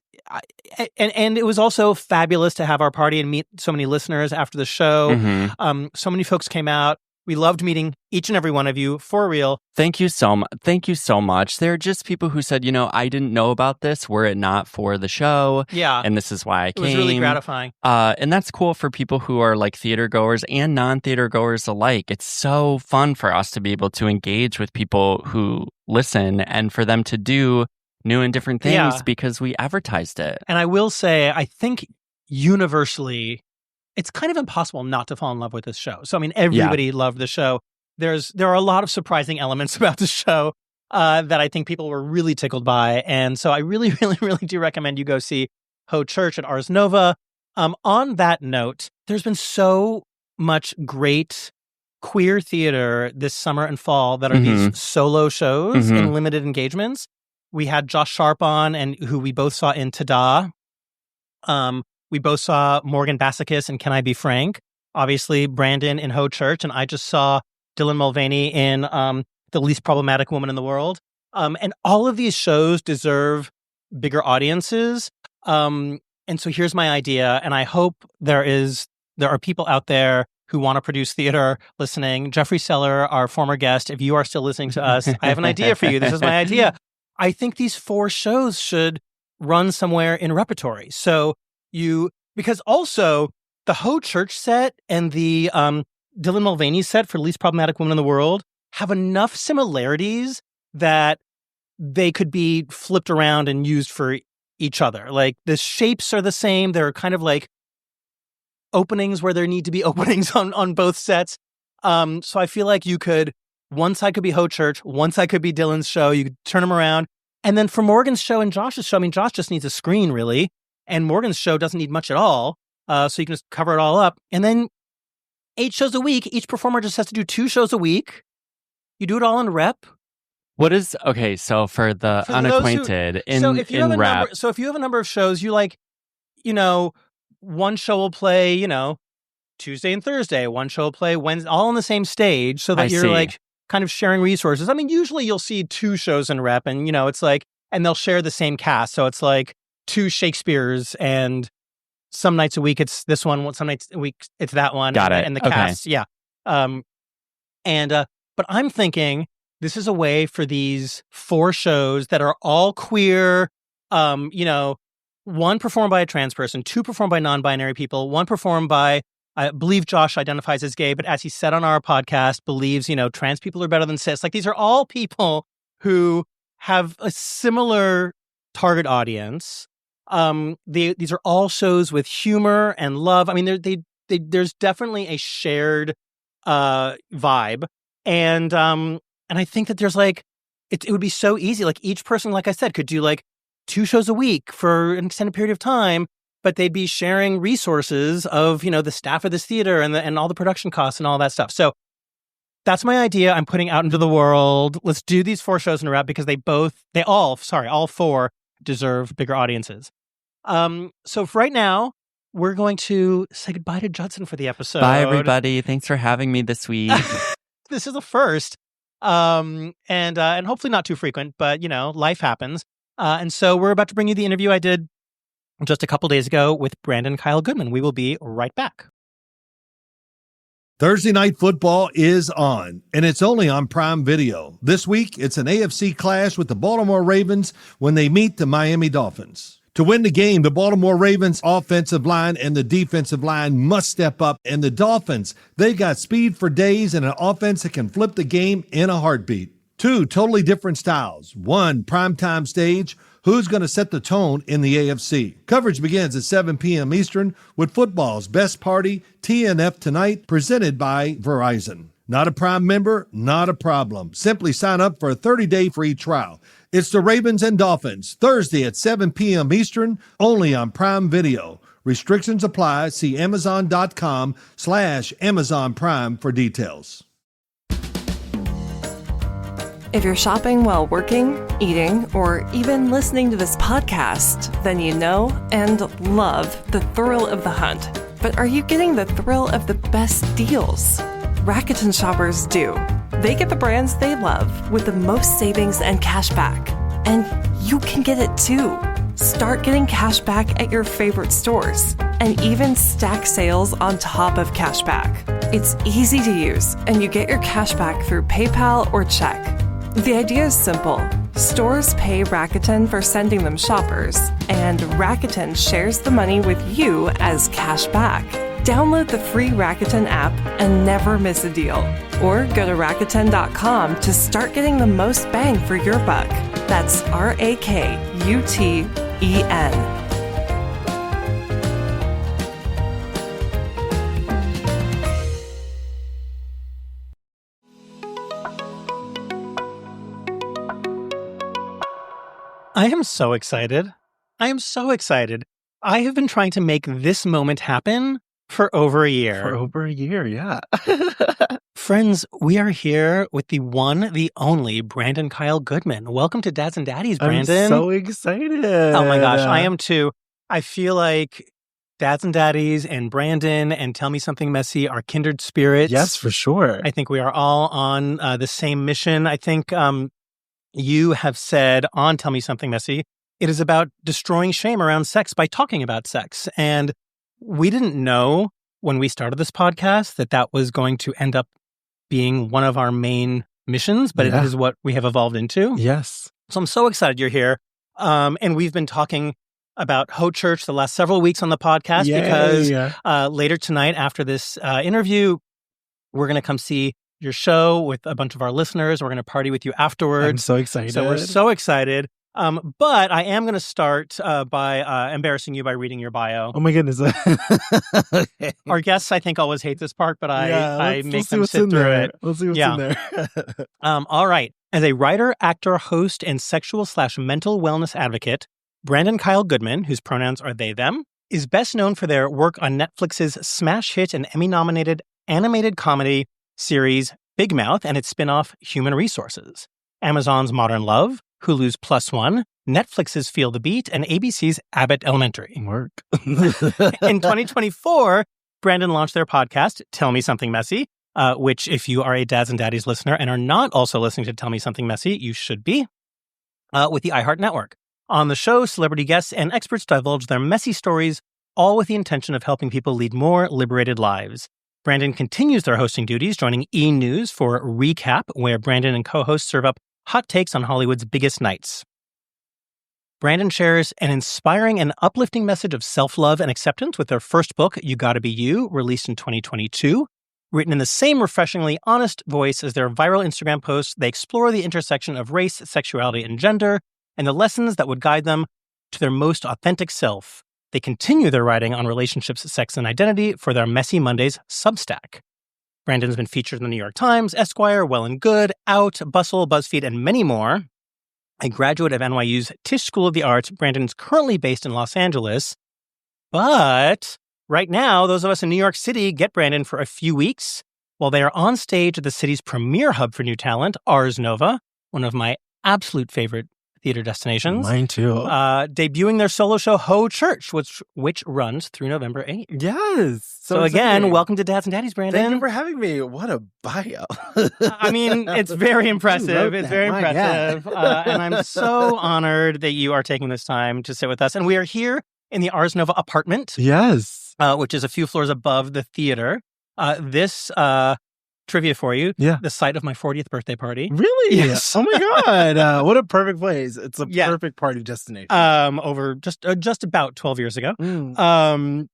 and it was also fabulous to have our party and meet so many listeners after the show. So many folks came out. We loved meeting each and every one of you, for real. Thank you so much. Thank you so much. There are just people who said, I didn't know about this were it not for the show. Yeah. And this is why I came. It was really gratifying. And that's cool for people who are like theater goers and non-theater goers alike. It's so fun for us to be able to engage with people who listen and for them to do new and different things because we advertised it. And I will say, I think universally, it's kind of impossible not to fall in love with this show. So, I mean, everybody loved the show. There are a lot of surprising elements about the show that I think people were really tickled by. And so I really, really, really do recommend you go see Heaux Church at Ars Nova. On that note, there's been so much great queer theater this summer and fall that are these solo shows and limited engagements. We had Josh Sharp on, and who we both saw in Tada. We both saw Morgan Basquiat in Can I Be Frank? Obviously, Brandon in Heaux Church, and I just saw Dylan Mulvaney in The Least Problematic Woman in the World. And all of these shows deserve bigger audiences. And so here's my idea, and I hope there are people out there who want to produce theater listening. Jeffrey Seller, our former guest, if you are still listening to us, I have an idea for you. This is my idea. I think these 4 shows should run somewhere in repertory. So because also the Heaux Church set and the Dylan Mulvaney set for Least Problematic Woman in the World have enough similarities that they could be flipped around and used for each other. Like the shapes are the same. There are kind of like openings where there need to be openings on both sets. So I feel like you could, one side could be Heaux Church, one side could be Dylan's show. You could turn them around. And then for Morgan's show and Josh's show, I mean, Josh just needs a screen really. And Morgan's show doesn't need much at all. So you can just cover it all up. And then 8 shows a week. Each performer just has to do 2 shows a week. You do it all in rep. What is okay? So for the unacquainted, in rap. So if you have a number of shows, you like, one show will play, Tuesday and Thursday. One show will play Wednesday, all on the same stage, so that you're like kind of sharing resources. I mean, usually you'll see 2 shows in rep, and it's like, and they'll share the same cast. So it's like 2 Shakespeare's, and some nights a week it's this one. Some nights a week it's that one. Got it. And the cast, yeah. But I'm thinking this is a way for these 4 shows that are all queer, 1 performed by a trans person, 2 performed by non-binary people, 1 performed by, I believe Josh identifies as gay, but as he said on our podcast, believes, trans people are better than cis. Like these are all people who have a similar target audience. These are all shows with humor and love. I mean, there's definitely a shared vibe. And I think that there's like, it would be so easy. Like each person, like I said, could do like 2 shows a week for an extended period of time, but they'd be sharing resources of, the staff of this theater and all the production costs and all that stuff. So that's my idea. I'm putting out into the world. Let's do these 4 shows in a row because all 4 deserve bigger audiences. So for right now, we're going to say goodbye to Judson for the episode. Bye, everybody. Thanks for having me this week. This is a first, and hopefully not too frequent, but life happens. And so we're about to bring you the interview I did just a couple days ago with Brandon Kyle Goodman. We will be right back. Thursday Night Football is on, and it's only on Prime Video. This week, it's an AFC clash with the Baltimore Ravens when they meet the Miami Dolphins. To win the game, the Baltimore Ravens offensive line and the defensive line must step up, and the Dolphins, they got speed for days and an offense that can flip the game in a heartbeat. 2 totally different styles. 1 primetime stage. Who's going to set the tone in the AFC? Coverage begins at 7 p.m. Eastern with football's best party, TNF Tonight, presented by Verizon. Not a Prime member? Not a problem. Simply sign up for a 30-day free trial. It's the Ravens and Dolphins, Thursday at 7 p.m. Eastern, only on Prime Video. Restrictions apply. See Amazon.com/Amazon Prime for details. If you're shopping while working, eating, or even listening to this podcast, then you know and love the thrill of the hunt. But are you getting the thrill of the best deals? Rakuten shoppers do. They get the brands they love with the most savings and cash back. And you can get it too. Start getting cash back at your favorite stores and even stack sales on top of cash back. It's easy to use, and you get your cash back through PayPal or check. The idea is simple. Stores pay Rakuten for sending them shoppers, and Rakuten shares the money with you as cash back. Download the free Rakuten app and never miss a deal. Or go to Rakuten.com to start getting the most bang for your buck. That's Rakuten. I am so excited. I am so excited. I have been trying to make this moment happen for over a year. For over a year, yeah. Friends, we are here with the one, the only Brandon Kyle Goodman. Welcome to Dads and Daddies, Brandon. I'm so excited. Oh my gosh, I am too. I feel like Dads and Daddies and Brandon and Tell Me Something Messy are kindred spirits. Yes, for sure. I think we are all on the same mission. I think you have said on Tell Me Something Messy, it is about destroying shame around sex by talking about sex. And we didn't know when we started this podcast that was going to end up being one of our main missions, but it is what we have evolved into. Yes. So I'm so excited you're here. And we've been talking about Heaux Church the last several weeks on the podcast because later tonight after this interview, we're going to come see your show with a bunch of our listeners. We're going to party with you afterwards. I'm so excited. So we're so excited. But I am going to start by embarrassing you by reading your bio. Oh my goodness. Okay. Our guests, I think, always hate this part, but I make them sit through it. Let's see what's in there. All right. As a writer, actor, host, and sexual/mental wellness advocate, Brandon Kyle Goodman, whose pronouns are they, them, is best known for their work on Netflix's smash hit and Emmy-nominated animated comedy series Big Mouth and its spin-off Human Resources, Amazon's Modern Love, Hulu's Plus One, Netflix's Feel the Beat, and ABC's Abbott Elementary. Work. In 2024, Brandon launched their podcast, Tell Me Something Messy, which if you are a Dads and Daddies listener and are not also listening to Tell Me Something Messy, you should be, with the iHeart Network. On the show, celebrity guests and experts divulge their messy stories, all with the intention of helping people lead more liberated lives. Brandon continues their hosting duties, joining E! News for Recap, where Brandon and co-hosts serve up hot takes on Hollywood's biggest nights. Brandon shares an inspiring and uplifting message of self-love and acceptance with their first book, You Gotta Be You, released in 2022. Written in the same refreshingly honest voice as their viral Instagram posts, they explore the intersection of race, sexuality, and gender, and the lessons that would guide them to their most authentic self. They continue their writing on relationships, sex, and identity for their Messy Mondays Substack. Brandon's been featured in the New York Times, Esquire, Well and Good, Out, Bustle, BuzzFeed, and many more. A graduate of NYU's Tisch School of the Arts, Brandon is currently based in Los Angeles. But right now, those of us in New York City get Brandon for a few weeks while they are on stage at the city's premier hub for new talent, Ars Nova, one of my absolute favorite theater destinations. Mine too. Debuting their solo show, Heaux Church, which runs through November 8th. Yes. So again, welcome to Dads and Daddies, Brandon. Thank you for having me. What a bio. I mean, it's very impressive. It's very impressive. And I'm so honored that you are taking this time to sit with us. And we are here in the Ars Nova apartment. Yes. Which is a few floors above the theater. This trivia for you. Yeah. The site of my 40th birthday party. Really? Yes. Oh my God. What a perfect place. It's a perfect party destination. Over just about 12 years ago. And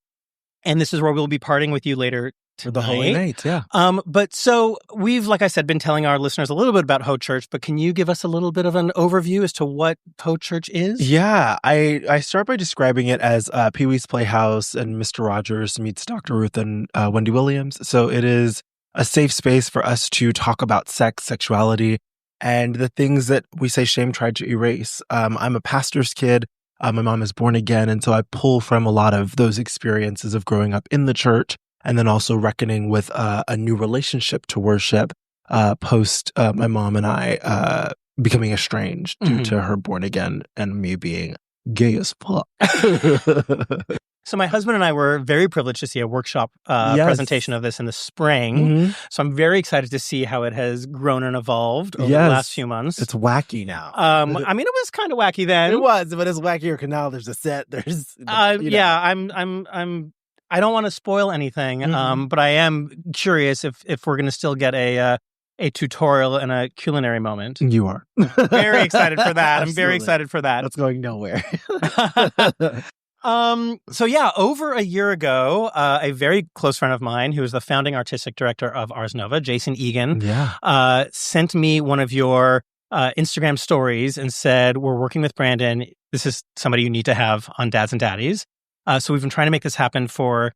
this is where we'll be partying with you later tonight. For the Holy Night, yeah. But so we've, like I said, been telling our listeners a little bit about Heaux Church, but can you give us a little bit of an overview as to what Heaux Church is? Yeah, I start by describing it as Pee-wee's Playhouse and Mr. Rogers meets Dr. Ruth and Wendy Williams. So it is a safe space for us to talk about sex, sexuality, and the things that we say shame tried to erase. I'm a pastor's kid. My mom is born again, and so I pull from a lot of those experiences of growing up in the church and then also reckoning with a new relationship to worship post my mom and I becoming estranged due to her born again and me being gay as fuck. So my husband and I were very privileged to see a workshop presentation of this in the spring. So I'm very excited to see how it has grown and evolved over the last few months. It's wacky now. I mean, it was kind of wacky then. It was, but it's wackier because now there's a set. There's I don't want to spoil anything, but I am curious if we're going to still get a tutorial and a culinary moment. You are. Very excited for that. I'm very excited for that. That's going nowhere. So yeah, over a year ago, a very close friend of mine, who is the founding artistic director of Ars Nova, Jason Egan, sent me one of your Instagram stories and said, we're working with Brandon. This is somebody you need to have on Dads and Daddies. So we've been trying to make this happen for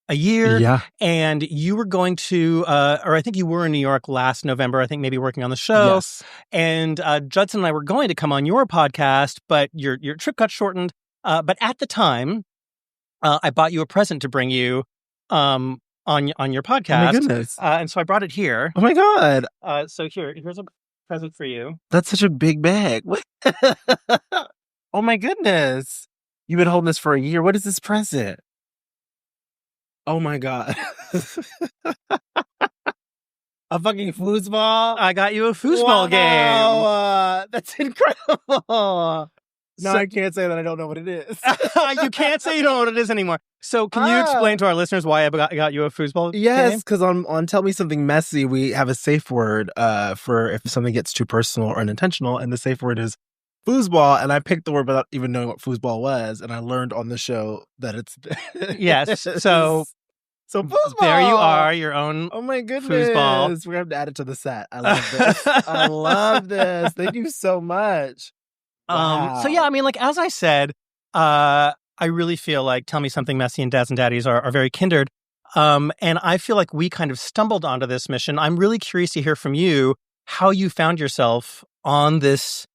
a year. Yeah. And you were going to, or I think you were in New York last November, I think maybe working on the show. Yes. And Judson and I were going to come on your podcast, but your trip got shortened. But at the time, I bought you a present to bring you on your podcast. Oh my goodness. And so I brought it here. Oh my God. So here's a present for you. That's such a big bag. Oh my goodness. You've been holding this for a year. What is this present? Oh my God. A fucking foosball? I got you a foosball game. That's incredible. No, I can't say that I don't know what it is. You can't say you don't know what it is anymore. So can you explain to our listeners why I got you a foosball game? Yes, because on Tell Me Something Messy, we have a safe word for if something gets too personal or unintentional, and the safe word is foosball, and I picked the word without even knowing what foosball was, and I learned on the show that it's Yes. So foosball. there you are, your own Oh my goodness. foosball. We're going to have to add it to the set. I love this. I love this. They do so much. Wow. So yeah, I mean, like, as I said, I really feel like Tell Me Something Messy and Dads and Daddies are very kindred. And I feel like we kind of stumbled onto this mission. I'm really curious to hear from you how you found yourself on this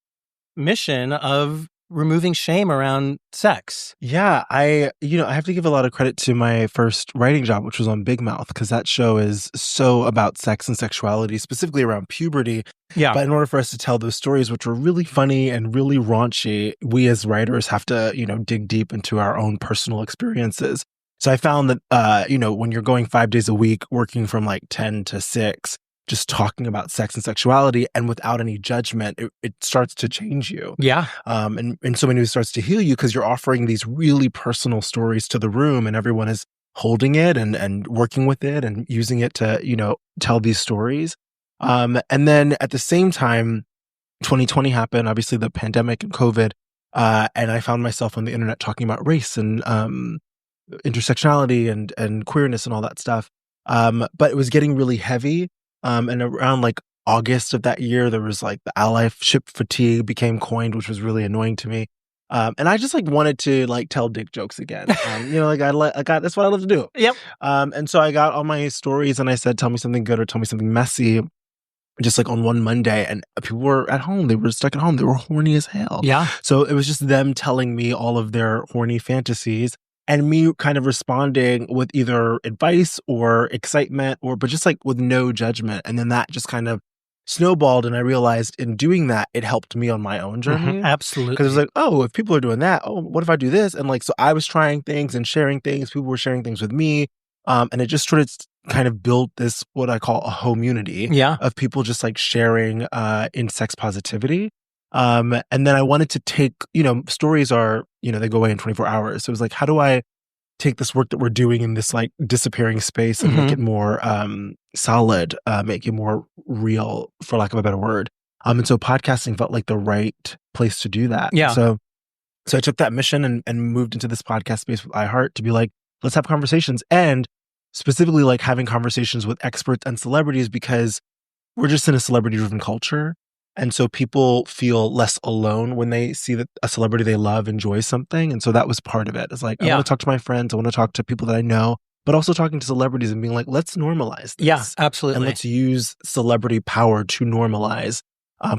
mission of removing shame around sex. Yeah, I have to give a lot of credit to my first writing job, which was on Big Mouth, because that show is so about sex and sexuality, specifically around puberty. Yeah. But in order for us to tell those stories, which were really funny and really raunchy, we as writers have to, dig deep into our own personal experiences. So I found that, when you're going 5 days a week, working from like 10 to 6, just talking about sex and sexuality and without any judgment, it starts to change you. Yeah. And in so many ways starts to heal you because you're offering these really personal stories to the room and everyone is holding it and working with it and using it to, tell these stories. And then at the same time, 2020 happened, obviously the pandemic and COVID. And I found myself on the internet talking about race and intersectionality and queerness and all that stuff. But it was getting really heavy. And around like August of that year, there was like the allyship fatigue became coined, which was really annoying to me. And I just like wanted to like tell dick jokes again. That's what I love to do. Yep. And so I got all my stories and I said, tell me something good or tell me something messy. Just like on one Monday, and people were at home. They were stuck at home. They were horny as hell. Yeah. So it was just them telling me all of their horny fantasies and me kind of responding with either advice or excitement but just like with no judgment. And then that just kind of snowballed. And I realized in doing that, it helped me on my own journey. Mm-hmm. Absolutely. Because it was like, oh, if people are doing that, oh, what if I do this? And like, so I was trying things and sharing things. People were sharing things with me. And it just sort of kind of built this, what I call a community of people just like sharing in sex positivity. And then I wanted to take, stories are, they go away in 24 hours. So it was like, how do I take this work that we're doing in this like disappearing space and make it more solid, make it more real, for lack of a better word. And so podcasting felt like the right place to do that. Yeah. So I took that mission and moved into this podcast space with iHeart to be like, let's have conversations, and specifically like having conversations with experts and celebrities, because we're just in a celebrity-driven culture. And so people feel less alone when they see that a celebrity they love enjoys something. And so that was part of it. It's like, I want to talk to my friends. I want to talk to people that I know, but also talking to celebrities and being like, let's normalize this. Yeah, absolutely. And let's use celebrity power to normalize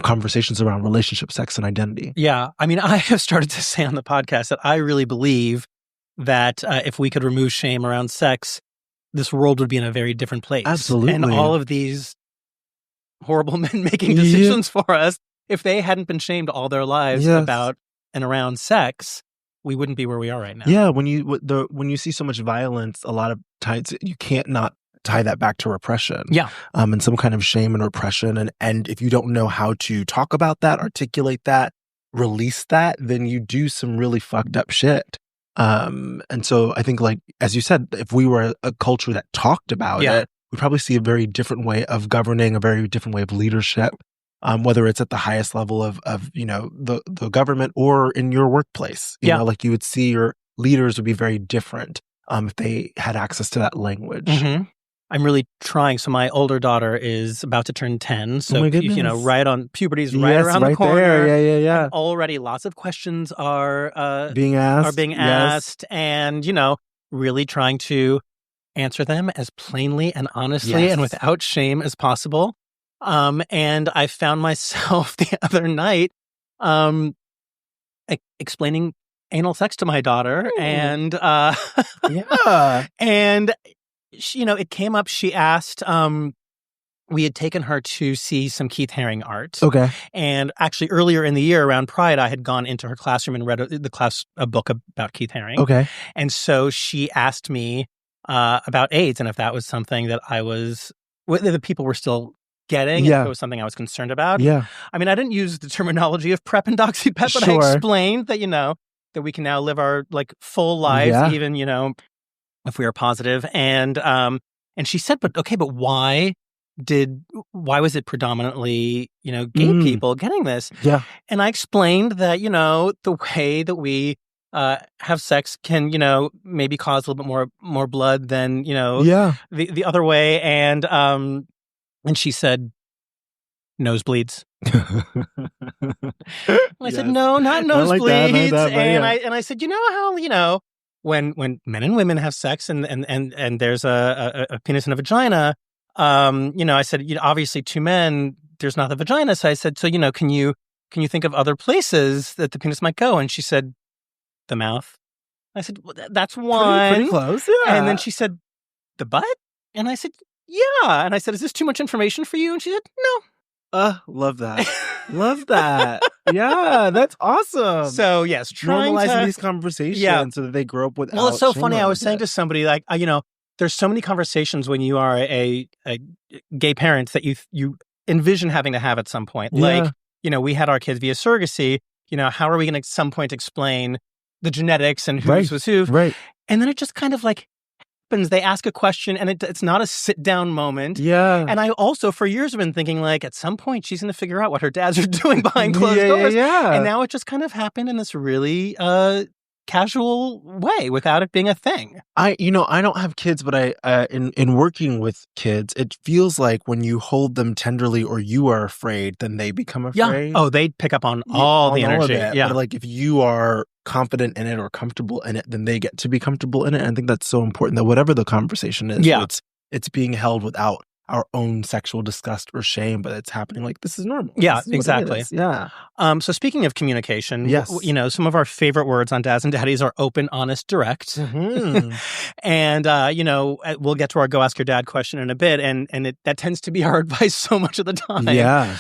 conversations around relationship, sex, and identity. Yeah. I mean, I have started to say on the podcast that I really believe that if we could remove shame around sex, this world would be in a very different place. Absolutely. And all of these horrible men making decisions for us, if they hadn't been shamed all their lives about and around sex, we wouldn't be where we are right now. Yeah, when you see so much violence, a lot of times you can't not tie that back to repression. Yeah. And some kind of shame and repression. And if you don't know how to talk about that, articulate that, release that, then you do some really fucked up shit. And so I think, like, as you said, if we were a culture that talked about it, we'd probably see a very different way of governing, a very different way of leadership, whether it's at the highest level of the government or in your workplace. You know, like you would see your leaders would be very different if they had access to that language. Mm-hmm. I'm really trying. So my older daughter is about to turn 10. So, right on puberty's right around the corner. There. Yeah. And already lots of questions are being asked. And, really trying to answer them as plainly and honestly and without shame as possible. And I found myself the other night explaining anal sex to my daughter. And and she, it came up. She asked, we had taken her to see some Keith Haring art. Okay. And actually earlier in the year around Pride, I had gone into her classroom and read a book about Keith Haring. Okay. And so she asked me about AIDS and if that was something that whether the people were still getting, if it was something I was concerned about. Yeah. I mean, I didn't use the terminology of PrEP and DoxyPep, but I explained that, that we can now live our full lives, even, if we are positive. And she said, but why why was it predominantly, gay people getting this? Yeah. And I explained that, the way that we have sex can, maybe cause a little bit more blood than, the other way. And she said, nosebleeds. I said, no, not nosebleeds. And I said, you know how, when men and women have sex and there's a penis and a vagina, I said, obviously two men, there's not the vagina. So I said, so, can you think of other places that the penis might go? And she said, the mouth. I said, well, that's one. Pretty close, yeah. And then she said, the butt? And I said, yeah. And I said, is this too much information for you? And she said, no. Love that. Love that. Yeah, that's awesome. So, yes, normalizing these conversations so that they grow up with. Well, it's so funny. I was saying to somebody, like, there's so many conversations when you are a gay parent that you envision having to have at some point. Yeah. Like, we had our kids via surrogacy. How are we going to at some point explain the genetics and who's with who? Right. And then it just kind of like happens. They ask a question and it's not a sit down moment. Yeah. And I also for years have been thinking like at some point she's going to figure out what her dads are doing behind closed doors. Yeah. And now it just kind of happened in this really casual way without it being a thing. I don't have kids, but I in working with kids, it feels like when you hold them tenderly or you are afraid, then they become afraid. Yeah. Oh, they pick up on all the energy. Yeah. But like if you are confident in it or comfortable in it, then they get to be comfortable in it. And I think that's so important that whatever the conversation is, it's being held without our own sexual disgust or shame, but it's happening like this is normal. Yeah, exactly. Yeah. So speaking of communication, yes. Some of our favorite words on Dads and Daddies are open, honest, direct. Mm-hmm. And, we'll get to our Go Ask Your Dad question in a bit. And that tends to be our advice so much of the time. Yeah.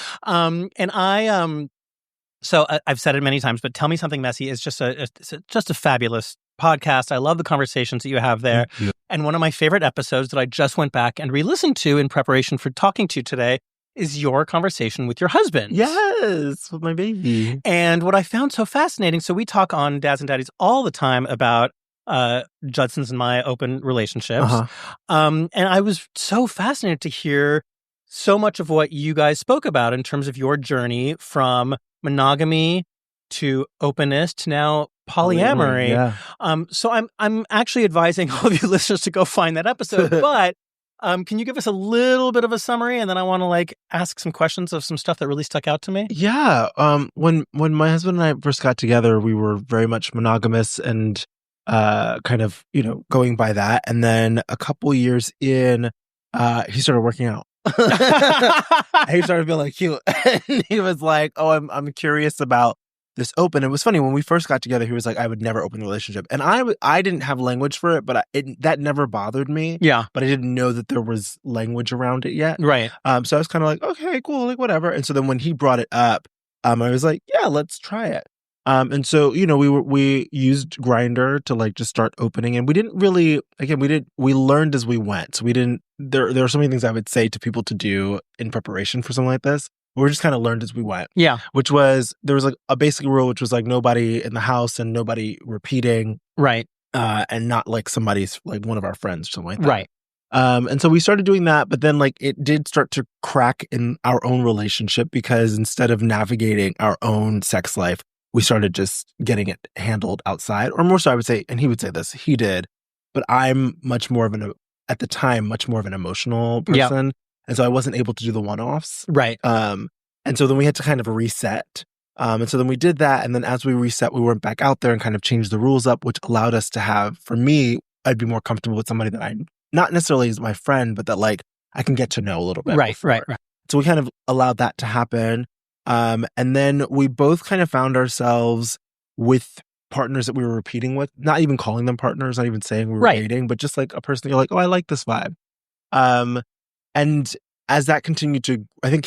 So I've said it many times, but Tell Me Something Messy is just a fabulous podcast. I love the conversations that you have there. Yeah. And one of my favorite episodes that I just went back and re-listened to in preparation for talking to you today is your conversation with your husband. Yes, with my baby. And what I found so fascinating, so we talk on Dads and Daddies all the time about Judson's and my open relationships. And I was so fascinated to hear so much of what you guys spoke about in terms of your journey from monogamy to openness to now polyamory. Yeah. So I'm actually advising all of you listeners to go find that episode. But can you give us a little bit of a summary, and then I want to ask some questions of some stuff that really stuck out to me. Yeah. When my husband and I first got together, we were very much monogamous and kind of going by that. And then a couple years in, he started working out. He started feeling cute, and he was like, "Oh, I'm curious about this open." It was funny when we first got together. He was like, "I would never open a relationship," and I didn't have language for it, but that never bothered me. Yeah, but I didn't know that there was language around it yet. Right. So I was kind of like, "Okay, cool, like whatever." And so then when he brought it up, I was like, "Yeah, let's try it." And so we used Grindr to just start opening, and we didn't really we learned as we went. So we didn't. There are so many things I would say to people to do in preparation for something like this. We just kind of learned as we went. Yeah. Which was, there was a basic rule, which was nobody in the house and nobody repeating. Right. And not somebody's one of our friends or something like that. Right. And so we started doing that, but then it did start to crack in our own relationship, because instead of navigating our own sex life, we started just getting it handled outside, or more so I would say, and he would say this, he did, but I'm much more of an emotional person. Yeah. And so I wasn't able to do the one-offs. Right. And so then we had to kind of reset. And so then we did that. And then as we reset, we went back out there and kind of changed the rules up, which allowed us to have, for me, I'd be more comfortable with somebody that I, not necessarily as my friend, but that I can get to know a little bit. Right. So we kind of allowed that to happen. And then we both kind of found ourselves with partners that we were repeating with, not even calling them partners, not even saying we were dating, but just a person you're like, oh, I like this vibe. And as that continued to, I think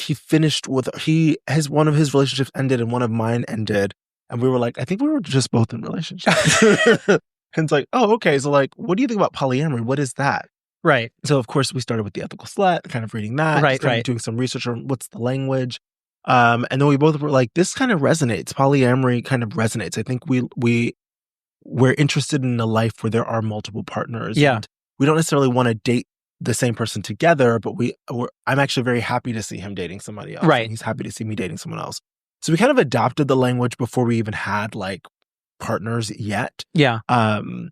one of his relationships ended and one of mine ended. And we were like, I think we were just both in relationships. And it's like, oh, okay. So what do you think about polyamory? What is that? Right. So of course we started with The Ethical Slut, kind of reading that. Right. Doing some research on what's the language. And then we both were like, this kind of resonates. Polyamory kind of resonates. I think we're interested in a life where there are multiple partners. Yeah. And we don't necessarily want to date the same person together, but I'm actually very happy to see him dating somebody else. Right. And he's happy to see me dating someone else. So we kind of adopted the language before we even had like partners yet. Yeah. And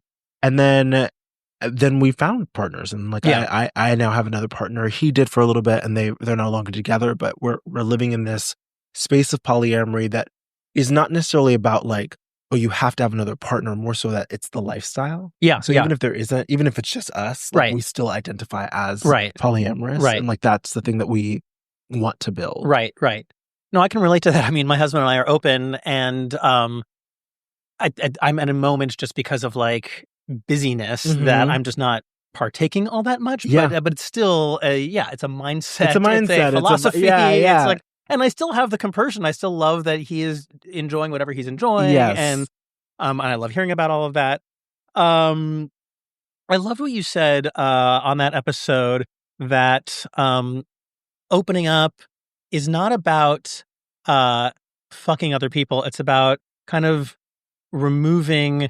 then we found partners, and like I now have another partner. He did for a little bit, and they're no longer together. But we're living in this space of polyamory that is not necessarily about like, oh, you have to have another partner. More so that it's the lifestyle. Yeah. So even if there isn't, even if it's just us, like, Right. we still identify as Right. polyamorous, Right. and like that's the thing that we want to build. Right. No, I can relate to that. I mean, my husband and I are open, and I'm at a moment just because of like busyness that I'm just not partaking all that much. Yeah. But it's still it's a mindset. It's a mindset. It's a philosophy. Yeah. It's like, and I still have the compersion. I still love that he is enjoying whatever he's enjoying. Yes. And I love hearing about all of that. I loved what you said on that episode, that opening up is not about fucking other people. It's about kind of removing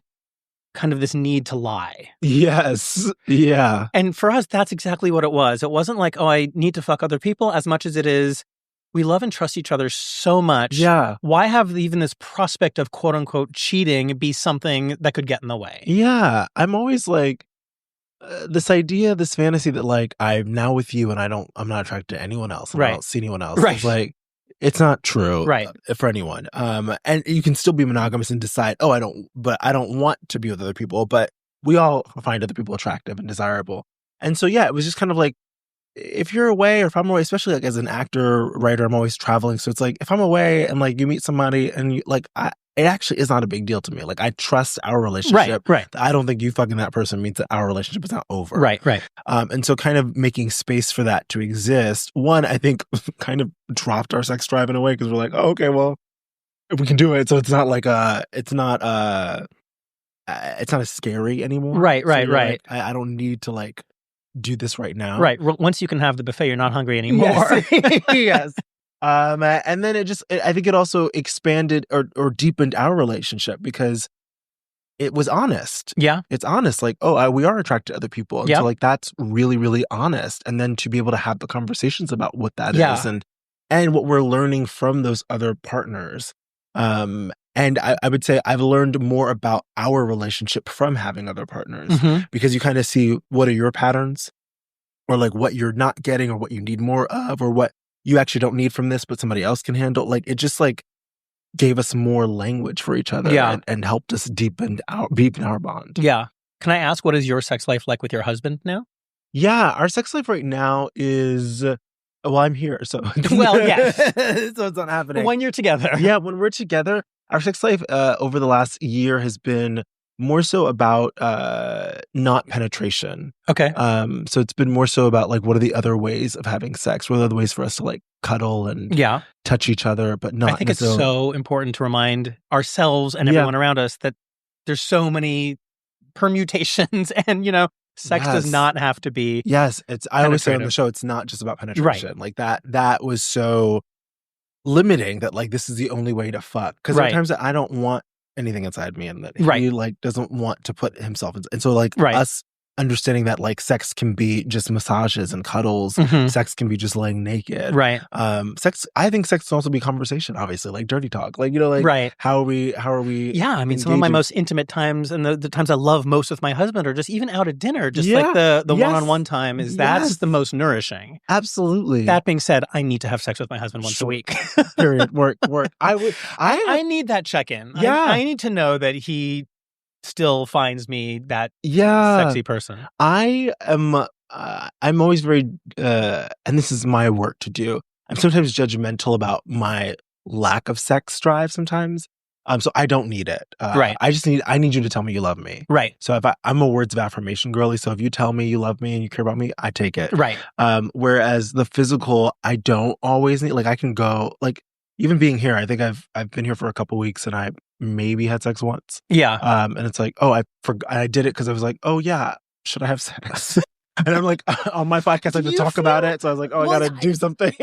kind of this need to lie. Yes. Yeah. And for us, that's exactly what it was. It wasn't like, oh, I need to fuck other people, as much as it is, we love and trust each other so much. Yeah. Why have even this prospect of quote unquote cheating be something that could get in the way? Yeah. I'm always like, this idea, this fantasy that like, I'm now with you and I'm not attracted to anyone else. And I don't see anyone else. Right. It's like, it's not true. Right. For anyone. And you can still be monogamous and decide, oh, I don't want to be with other people, but we all find other people attractive and desirable. And so, yeah, it was just kind of like, if you're away, or if I'm away, especially like as an actor, writer, I'm always traveling. So it's like, if I'm away and like you meet somebody and you like, it actually is not a big deal to me. Like, I trust our relationship. Right. I don't think you fucking that person means that our relationship is not over. Right. And so kind of making space for that to exist, one, I think kind of dropped our sex drive in a way, because we're like, oh, okay, well, if we can do it. So it's not like it's not as scary anymore. Right. So like, I don't need to like do this right now. Right. Once you can have the buffet, you're not hungry anymore. Yes. And then I think it also expanded or deepened our relationship, because it was honest. Yeah. It's honest. Like, oh, we are attracted to other people. And so like, that's really, really honest. And then to be able to have the conversations about what that is and what we're learning from those other partners. And I would say I've learned more about our relationship from having other partners, because you kind of see what are your patterns, or like what you're not getting, or what you need more of, or what you actually don't need from this, but somebody else can handle. Like, it just like gave us more language for each other and helped us deepen our bond. Yeah. Can I ask, what is your sex life like with your husband now? Yeah. Our sex life right now is, well, I'm here. So, well, yes. So it's not happening. When you're together. Yeah. When we're together, our sex life over the last year has been more so about not penetration. Okay. So it's been more so about like, what are the other ways of having sex? What are the other ways for us to like cuddle and touch each other, but not. I think it's so important to remind ourselves and everyone around us that there's so many permutations, and sex does not have to be. Yes, I always say on the show, it's not just about penetration. Right. Like that was so limiting that like this is the only way to fuck. Because sometimes I don't want anything inside me, and that he like doesn't want to put himself in. And so like us understanding that like sex can be just massages and cuddles, sex can be just laying naked. Right. I think sex can also be conversation, obviously, like dirty talk. Like, like how are we Yeah, I mean, some of my most intimate times and the times I love most with my husband are just even out at dinner, just like the one-on-one time that's the most nourishing. Absolutely. That being said, I need to have sex with my husband once a week. Period. Work. I need that check-in. Yeah. I need to know that he still finds me that sexy person. I'm always very and this is my work to do. I'm sometimes judgmental about my lack of sex drive sometimes. So I don't need it. I need you to tell me you love me. Right. So if I'm a words of affirmation girly, so if you tell me you love me and you care about me, I take it. Right. Whereas the physical, I don't always need. Like, I can go, like, even being here, I think I've been here for a couple weeks and I maybe had sex once. Yeah. And it's like, oh, I did it because I was like, oh yeah, should I have sex? And I'm like, on my podcast, I had to talk about it. So I was like, oh, I got to do something.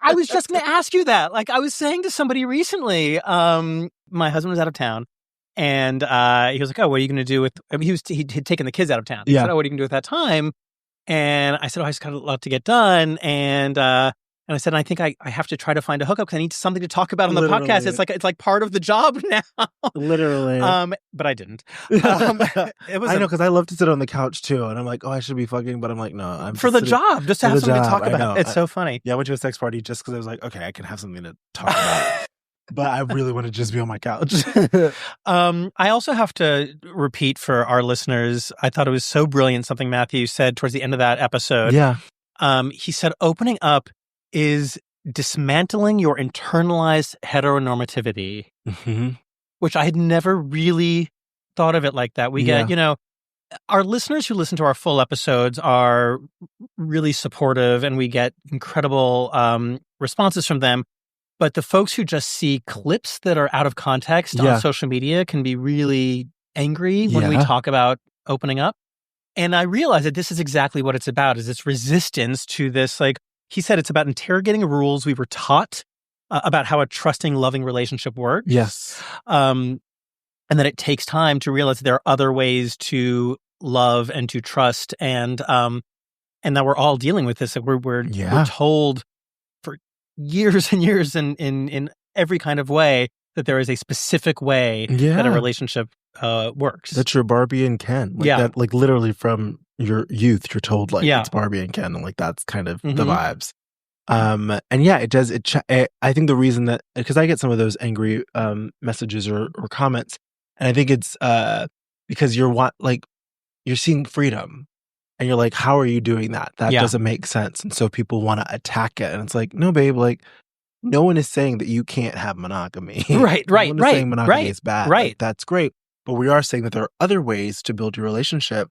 I was just going to ask you that. Like, I was saying to somebody recently, my husband was out of town, and he was like, oh, what are you going to do with, he'd taken the kids out of town. He said, oh, what are you going to do with that time? And I said, I just got a lot to get done. And I said, I think I have to try to find a hookup because I need something to talk about on the podcast. It's like part of the job now. Literally. But I didn't. It was I know, because I love to sit on the couch too. And I'm like, I should be fucking. But I'm like, no. I'm for the job. Just to have something to talk about. It's so funny. Yeah, I went to a sex party just because I was like, okay, I can have something to talk about. But I really want to just be on my couch. I also have to repeat for our listeners, I thought it was so brilliant something Matthew said towards the end of that episode. Yeah. He said opening up is dismantling your internalized heteronormativity, which I had never really thought of it like that. We get, our listeners who listen to our full episodes are really supportive and we get incredible responses from them. But the folks who just see clips that are out of context on social media can be really angry when we talk about opening up. And I realized that this is exactly what it's about, is this resistance to this, like, he said it's about interrogating rules we were taught about how a trusting, loving relationship works. Yes. And that it takes time to realize there are other ways to love and to trust. And that we're all dealing with this. Like we're told for years and years in every kind of way that there is a specific way that a relationship works. That's your Barbie and Ken. That, like literally from your youth, you're told like it's Barbie and Ken, and like that's kind of the vibes. And it does. I think the reason that, because I get some of those angry messages or comments, and I think it's because you're seeing freedom, and you're like, how are you doing that? That doesn't make sense, and so people want to attack it, and it's like, no, babe, like. No one is saying that you can't have monogamy. Right. No one is saying monogamy is bad. Right. Like, that's great. But we are saying that there are other ways to build your relationship,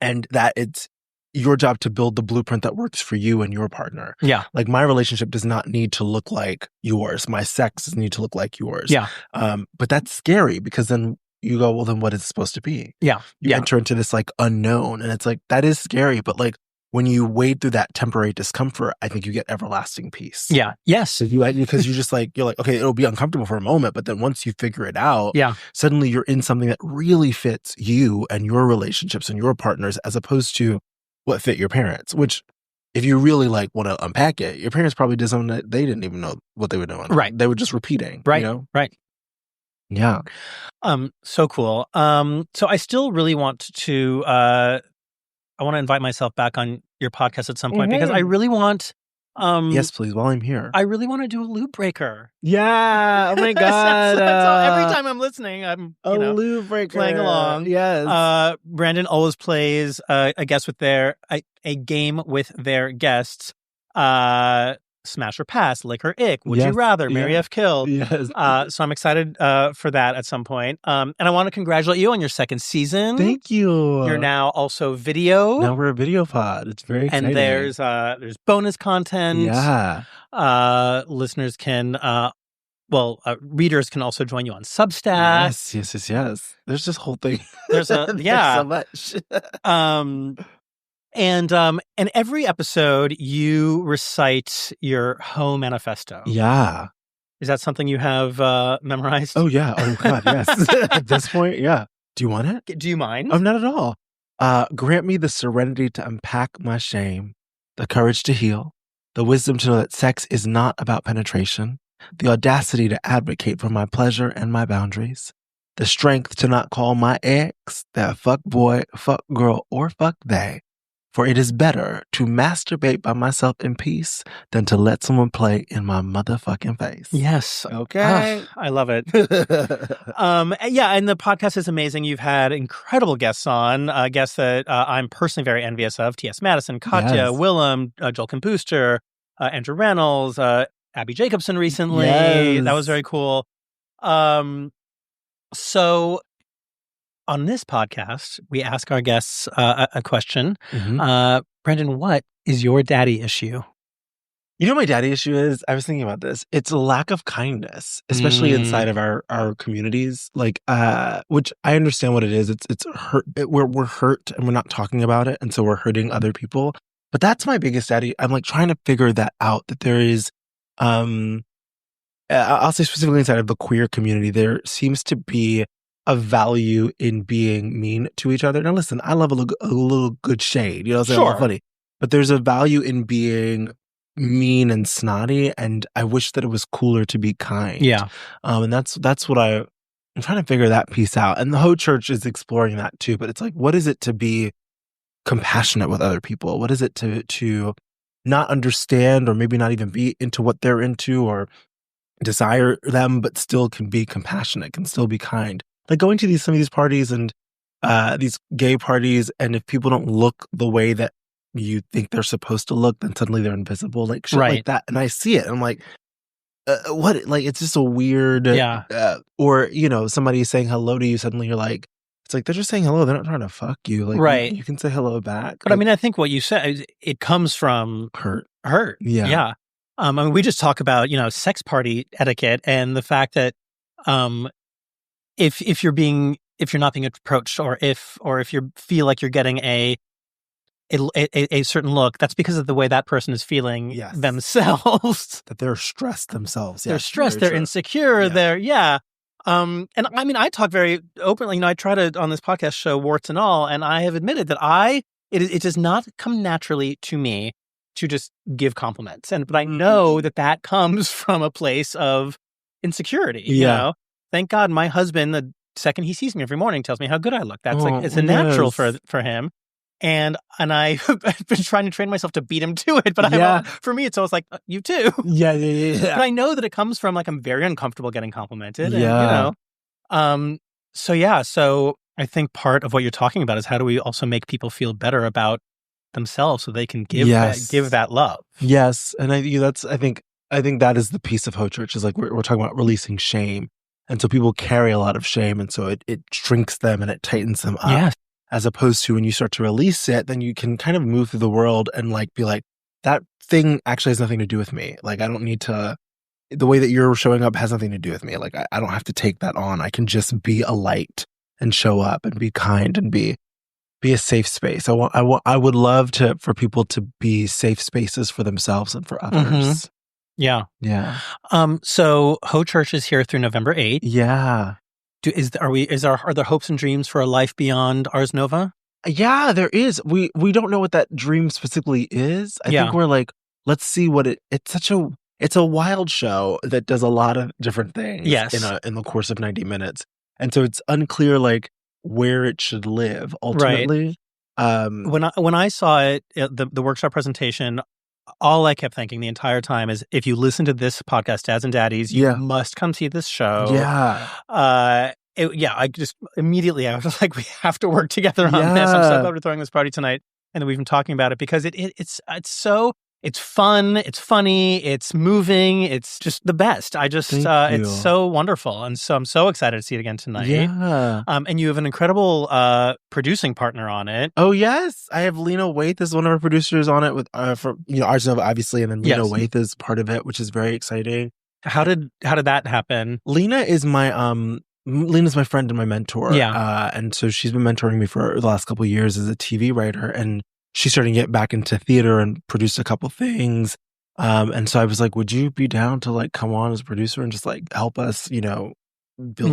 and that it's your job to build the blueprint that works for you and your partner. Yeah. Like my relationship does not need to look like yours. My sex doesn't need to look like yours. Yeah. But that's scary because then you go, well, then what is it supposed to be? Yeah. You enter into this like unknown, and it's like, that is scary. But like, when you wade through that temporary discomfort, I think you get everlasting peace. Yeah. Yes. So because you just like, you're like, okay, it'll be uncomfortable for a moment, but then once you figure it out, suddenly you're in something that really fits you and your relationships and your partners, as opposed to what fit your parents, which if you really like want to unpack it, your parents probably did something that they didn't even know what they were doing. Right. They were just repeating. Right. You know? Right. Yeah. So cool. So I still really want to, I want to invite myself back on your podcast at some point because I really want. Yes, please. While I'm here, I really want to do a loop breaker. Yeah. Oh my God. Every time I'm listening, I'm loop breaker playing along. Yes. Brandon always plays a guest with a game with their guests. Smash or pass, lick or ick, would you rather, marry F kill. Yes. So I'm excited for that at some point. And I want to congratulate you on your second season. Thank you. You're now also video. Now we're a video pod. It's very exciting. And there's bonus content. Yeah. Listeners can readers can also join you on Substack. Yes. There's this whole thing. There's so much. And every episode you recite your Heaux manifesto. Yeah. Is that something you have memorized? Oh, yeah. Oh, God, yes. At this point, yeah. Do you want it? Do you mind? Oh, not at all. Grant me the serenity to unpack my shame, the courage to heal, the wisdom to know that sex is not about penetration, the audacity to advocate for my pleasure and my boundaries, the strength to not call my ex that fuck boy, fuck girl, or fuck they. For it is better to masturbate by myself in peace than to let someone play in my motherfucking face. Yes. Okay. I love it. And the podcast is amazing. You've had incredible guests on, guests that I'm personally very envious of. T.S. Madison, Katya, Willem, Joel Booster, Andrew Reynolds, Abby Jacobson recently. Yes. That was very cool. So on this podcast, we ask our guests a question. Mm-hmm. Brandon, what is your daddy issue? You know what my daddy issue is? I was thinking about this. It's a lack of kindness, especially inside of our communities. Like, which I understand what it is. It's hurt. We're hurt and we're not talking about it, and so we're hurting other people. But that's my biggest daddy. I'm like trying to figure that out. That there is, I'll say specifically inside of the queer community, there seems to be a value in being mean to each other. Now, listen, I love a little good shade. You know what I'm saying? Sure. Funny. But there's a value in being mean and snotty, and I wish that it was cooler to be kind. Yeah. And that's what I'm trying to figure that piece out. And the Heaux Church is exploring that too. But it's like, what is it to be compassionate with other people? What is it to not understand or maybe not even be into what they're into or desire them, but still can be compassionate, can still be kind? Like going to some of these parties and these gay parties, and if people don't look the way that you think they're supposed to look, then suddenly they're invisible, like shit like that. And I see it, and I'm like, what? Like, it's just a weird, or, you know, somebody saying hello to you, suddenly you're like, it's like, they're just saying hello. They're not trying to fuck you. Like, you can say hello back. But I mean, I think what you said, it comes from hurt. Yeah. I mean, we just talk about, you know, sex party etiquette and the fact that, if you're not being approached, or if you feel like you're getting a certain look, that's because of the way that person is feeling themselves. That they're stressed themselves. They're stressed. They're insecure. They're and I mean, I talk very openly. You know, I try to on this podcast show warts and all, and I have admitted that it does not come naturally to me to just give compliments, but I know that comes from a place of insecurity. You know, thank God my husband, the second he sees me every morning, tells me how good I look. That's it's a natural for him. And I've been trying to train myself to beat him to it, but for me, it's always like, you too. Yeah. But I know that it comes from like, I'm very uncomfortable getting complimented. And, you know, so I think part of what you're talking about is how do we also make people feel better about themselves so they can give that love. Yes. And I think that is the piece of Heaux Church, is like, we're talking about releasing shame. And so people carry a lot of shame. And so it shrinks them and it tightens them up. Yes. As opposed to when you start to release it, then you can kind of move through the world and like be like, that thing actually has nothing to do with me. Like, I don't need to, the way that you're showing up has nothing to do with me. Like, I don't have to take that on. I can just be a light and show up and be kind and be a safe space. I would love for people to be safe spaces for themselves and for others. Mm-hmm. Yeah. So Heaux Church is here through November 8th. Yeah. Are there hopes and dreams for a life beyond Ars Nova? Yeah, there is. We don't know what that dream specifically is. I think we're like, let's see what it's a wild show that does a lot of different things in the course of 90 minutes. And so it's unclear like where it should live ultimately. Right. When I saw it, the workshop presentation, all I kept thinking the entire time is, if you listen to this podcast, Dads and Daddies, you must come see this show. Yeah. I just immediately, I was like, we have to work together on this. I'm so glad we're throwing this party tonight and that we've been talking about it, because it's fun, it's funny, it's moving, it's just the best. It's so wonderful. And so I'm so excited to see it again tonight. Yeah. And you have an incredible producing partner on it. Oh, yes. I have Lena Waithe as one of our producers on it with for Ars Nova, obviously, and then Lena Waithe is part of it, which is very exciting. How did that happen? Lena is Lena's my friend and my mentor. Yeah. And so she's been mentoring me for the last couple of years as a TV writer, and she's starting to get back into theater and produce a couple things. And so I was like, would you be down to like come on as a producer and just like help us, build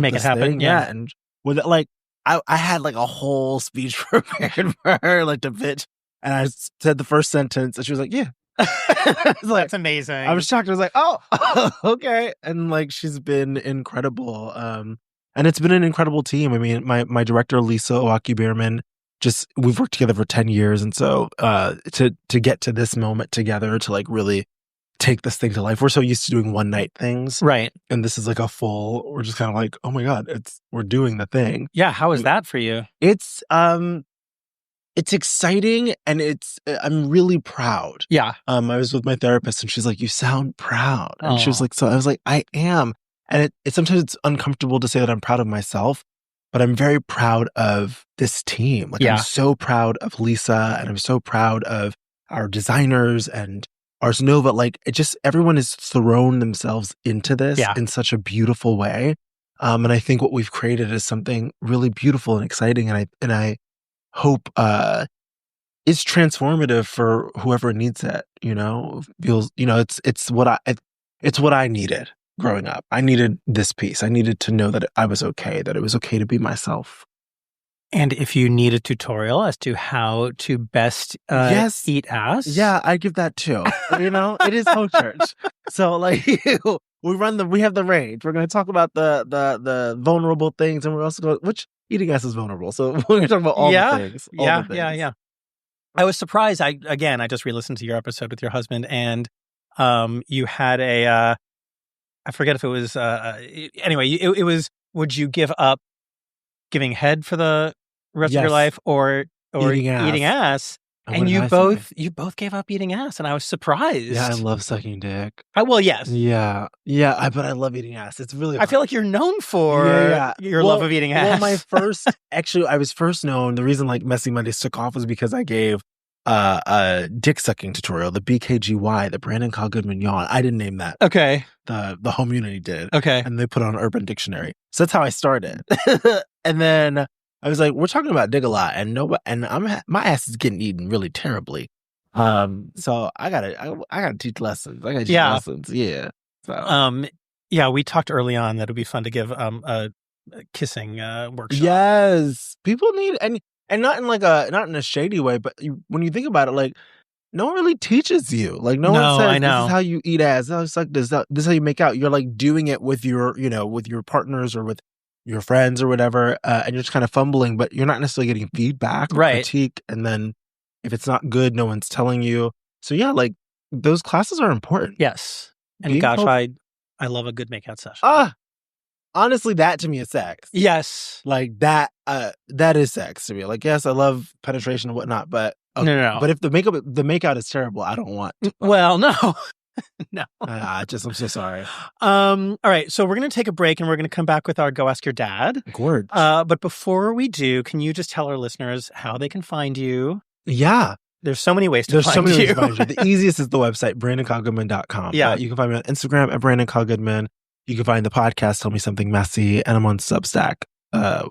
make it happen? Thing? Yeah. And with it, like, I had like a whole speech prepared for her, like to pitch. And I said the first sentence and she was like, yeah. That's amazing. I was shocked. I was like, oh, okay. And like, she's been incredible. And it's been an incredible team. I mean, my director, Lisa Owaki-Bierman, we've worked together for 10 years. And so to get to this moment together, to like really take this thing to life, we're so used to doing one night things. Right. And this is like we're just kind of like, oh my God, we're doing the thing. Yeah. How is that for you? It's exciting, and I'm really proud. Yeah. I was with my therapist and she's like, you sound proud. And she was Aw. like, so I was like, I am. And sometimes it's uncomfortable to say that I'm proud of myself, but I'm very proud of this team. Like, I'm so proud of Lisa, and I'm so proud of our designers and Ars Nova. Like, everyone has thrown themselves into this in such a beautiful way. And I think what we've created is something really beautiful and exciting. And I hope is transformative for whoever needs it. Feels, it's what I needed. growing up. I needed this piece. I needed to know that I was okay, that it was okay to be myself. And if you need a tutorial as to how to best Yes. eat ass. Yeah, I give that too. It is Heaux Church. So like we have the range. We're going to talk about the vulnerable things, and we're also going, which eating ass is vulnerable. So we're going to talk about all the things. Yeah. I was surprised. I just re-listened to your episode with your husband, and you had a I forget if it was anyway. It was, would you give up giving head for the rest of your life, or eating ass? And you both gave up eating ass, and I was surprised. Yeah, I love sucking dick. Well, yes. Yeah, but I love eating ass. It's really I feel like you're known for your love of eating ass. Well, I was first known, the reason like Messy Mondays took off was because I gave a dick sucking tutorial, the BKGY, the Brandon Kyle Goodman yawn. I didn't name that. Okay. The home unity did. Okay. And they put it on Urban Dictionary. So that's how I started. And then I was like, we're talking about dick a lot, and my ass is getting eaten really terribly. So I gotta teach lessons. I gotta teach lessons. Yeah. So we talked early on that it'd be fun to give a kissing workshop. Yes. People need, and not in a shady way, but when you think about it, like, no one really teaches you. Like, no one says, this is how you eat ass. It's like, this is how you make out. You're like doing it with your partners or with your friends or whatever, and you're just kind of fumbling, but you're not necessarily getting feedback or critique. And then if it's not good, no one's telling you. So yeah, like, those classes are important. Yes. And I love a good makeout session. Honestly, that to me is sex. Yes. Like that is sex to me. Like, yes, I love penetration and whatnot, but no. But if the makeout is terrible, I don't want to. Well, no. No. I'm so sorry. All right. So we're going to take a break, and we're going to come back with our Go Ask Your Dad. Gorge. But before we do, can you just tell our listeners how they can find you? Yeah. There's so many ways to find you. The easiest is the website, BrandonKyleGoodman.com. Yeah. You can find me on Instagram at Brandon Kyle Goodman. You can find the podcast, Tell Me Something Messy, and I'm on Substack,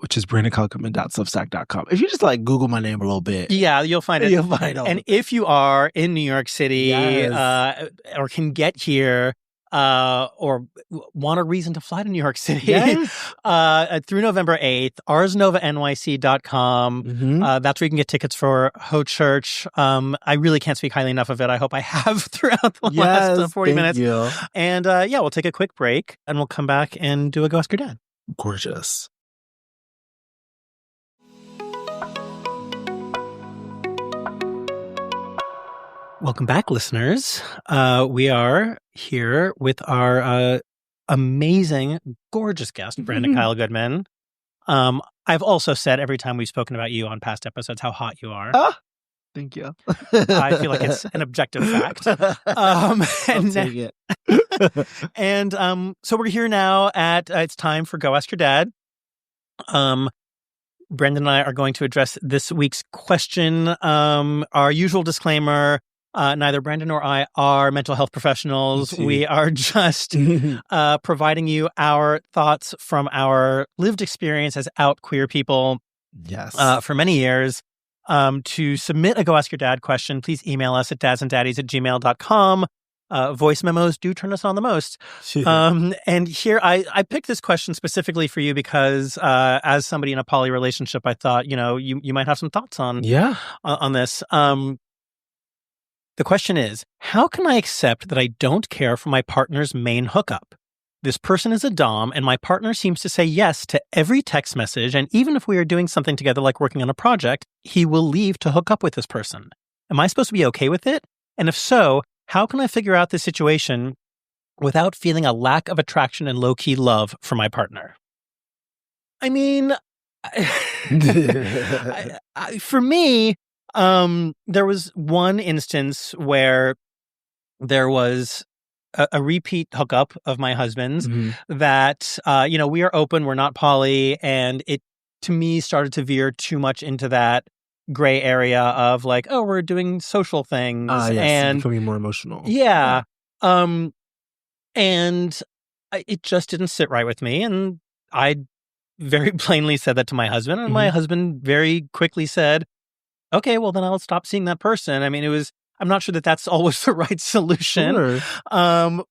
which is BrandonKyleGoodman.substack.com. If you just like Google my name a little bit. Yeah, you'll find it. You'll find it. And if you are in New York City or can get here or want a reason to fly to New York City through November 8th, arsnovanyc.com. That's where you can get tickets for Heaux Church. I really can't speak highly enough of it. I hope I have throughout the last 40 minutes. You. And we'll take a quick break, and we'll come back and do a Go Ask Your Dad. Gorgeous. Welcome back, listeners. We are here with our amazing, gorgeous guest, Brandon Kyle Goodman. I've also said every time we've spoken about you on past episodes how hot you are. Thank you. I feel like it's an objective fact. I'll take it. And so we're here now at it's time for Go Ask Your Dad. Brandon and I are going to address this week's question. Our usual disclaimer. Neither Brandon nor I are mental health professionals. We are just providing you our thoughts from our lived experience as out queer people for many years. To submit a Go Ask Your Dad question, please email us at dadsanddaddies@gmail.com. Voice memos do turn us on the most. And here, I picked this question specifically for you because as somebody in a poly relationship, I thought, you might have some thoughts on this. The question is, how can I accept that I don't care for my partner's main hookup? This person is a dom, and my partner seems to say yes to every text message, and even if we are doing something together like working on a project, he will leave to hook up with this person. Am I supposed to be okay with it? And if so, how can I figure out this situation without feeling a lack of attraction and low-key love for my partner? I mean, for me, there was one instance where there was a repeat hookup of my husband's that, we are open, we're not poly, and it, to me, started to veer too much into that gray area of like, oh, we're doing social things. And becoming more emotional. Yeah. And it just didn't sit right with me. And I very plainly said that to my husband, and my husband very quickly said, okay, well, then I'll stop seeing that person. I mean, it was I'm not sure that that's always the right solution. Sure. But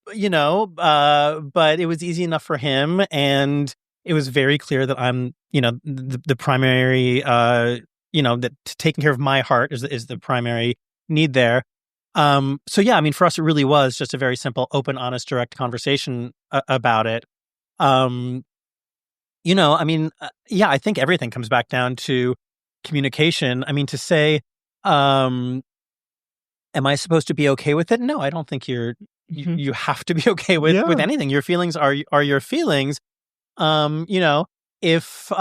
it was easy enough for him, and it was very clear that I'm, the primary, that taking care of my heart is the primary need there. So yeah, I mean, for us, it really was just a very simple, open, honest, direct conversation about it. I think everything comes back down to communication. I mean, to say, am I supposed to be okay with it? No, I don't think you have to be okay with anything. Your feelings are your feelings. If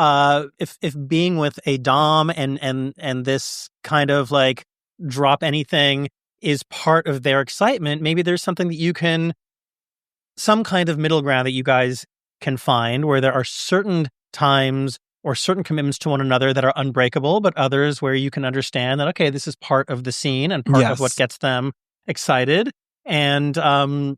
being with a dom and this kind of like drop anything is part of their excitement, maybe there's something that some kind of middle ground that you guys can find where there are certain times or certain commitments to one another that are unbreakable, but others where you can understand that, okay, this is part of the scene and part of what gets them excited. And so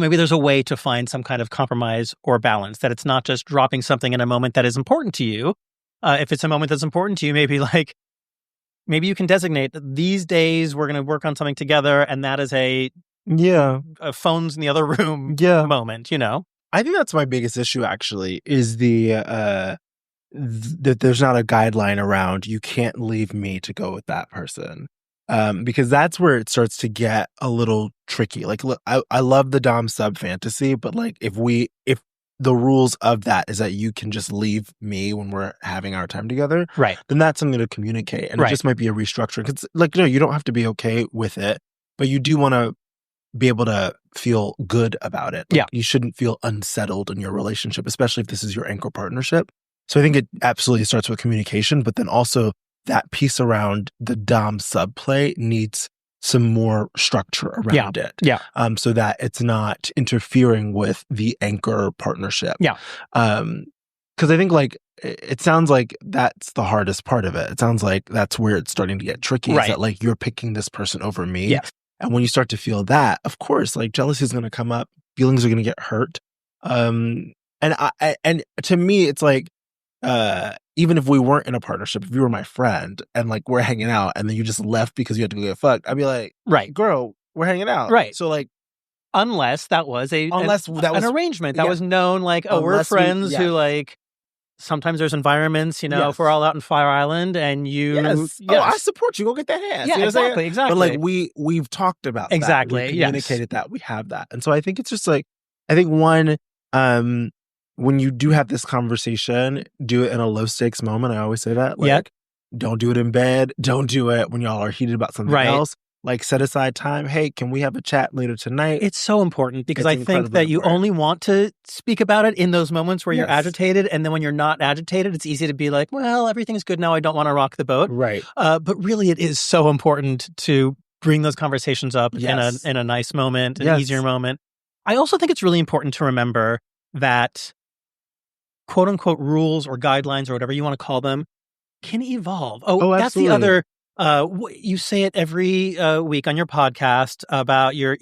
maybe there's a way to find some kind of compromise or balance, that it's not just dropping something in a moment that is important to you. If it's a moment that's important to you, maybe you can designate these days we're going to work on something together, and that is a phones in the other room moment, I think that's my biggest issue, actually, is that there's not a guideline around, you can't leave me to go with that person. Because that's where it starts to get a little tricky. Like, look, I love the dom sub fantasy, but like if the rules of that is that you can just leave me when we're having our time together, right? Then that's something to communicate, and it just might be a restructuring. Because you don't have to be okay with it, but you do want to be able to feel good about it. You shouldn't feel unsettled in your relationship, especially if this is your anchor partnership. So I think it absolutely starts with communication, but then also that piece around the dom subplay needs some more structure around it. Yeah. So that it's not interfering with the anchor partnership. Yeah. Because I think it sounds like that's the hardest part of it. It sounds like that's where it's starting to get tricky. Is that you're picking this person over me. Yes. And when you start to feel that, of course, jealousy is going to come up. Feelings are going to get hurt. And to me, it's even if we weren't in a partnership, if you were my friend and we're hanging out and then you just left because you had to go get fucked, I'd be like, right, girl, we're hanging out. Right. So unless that was an arrangement that was known, we're friends who sometimes there's environments, if we're all out in Fire Island and you... Yes. Oh, I support you. Go get that ass. Yeah, exactly. But we've talked about that. We've communicated that. We have that. And so I think it's just I think one... when you do have this conversation, do it in a low stakes moment. I always say that. Don't do it in bed. Don't do it when y'all are heated about something else. Set aside time. Hey, can we have a chat later tonight? It's so important because I think that you only want to speak about it in those moments where you're agitated. And then when you're not agitated, it's easy to be like, well, everything's good now. I don't want to rock the boat. Right. But really, it is so important to bring those conversations up in a nice moment, an easier moment. I also think it's really important to remember that quote unquote rules or guidelines or whatever you want to call them can evolve. Oh, that's the other. You say it every week on your podcast about your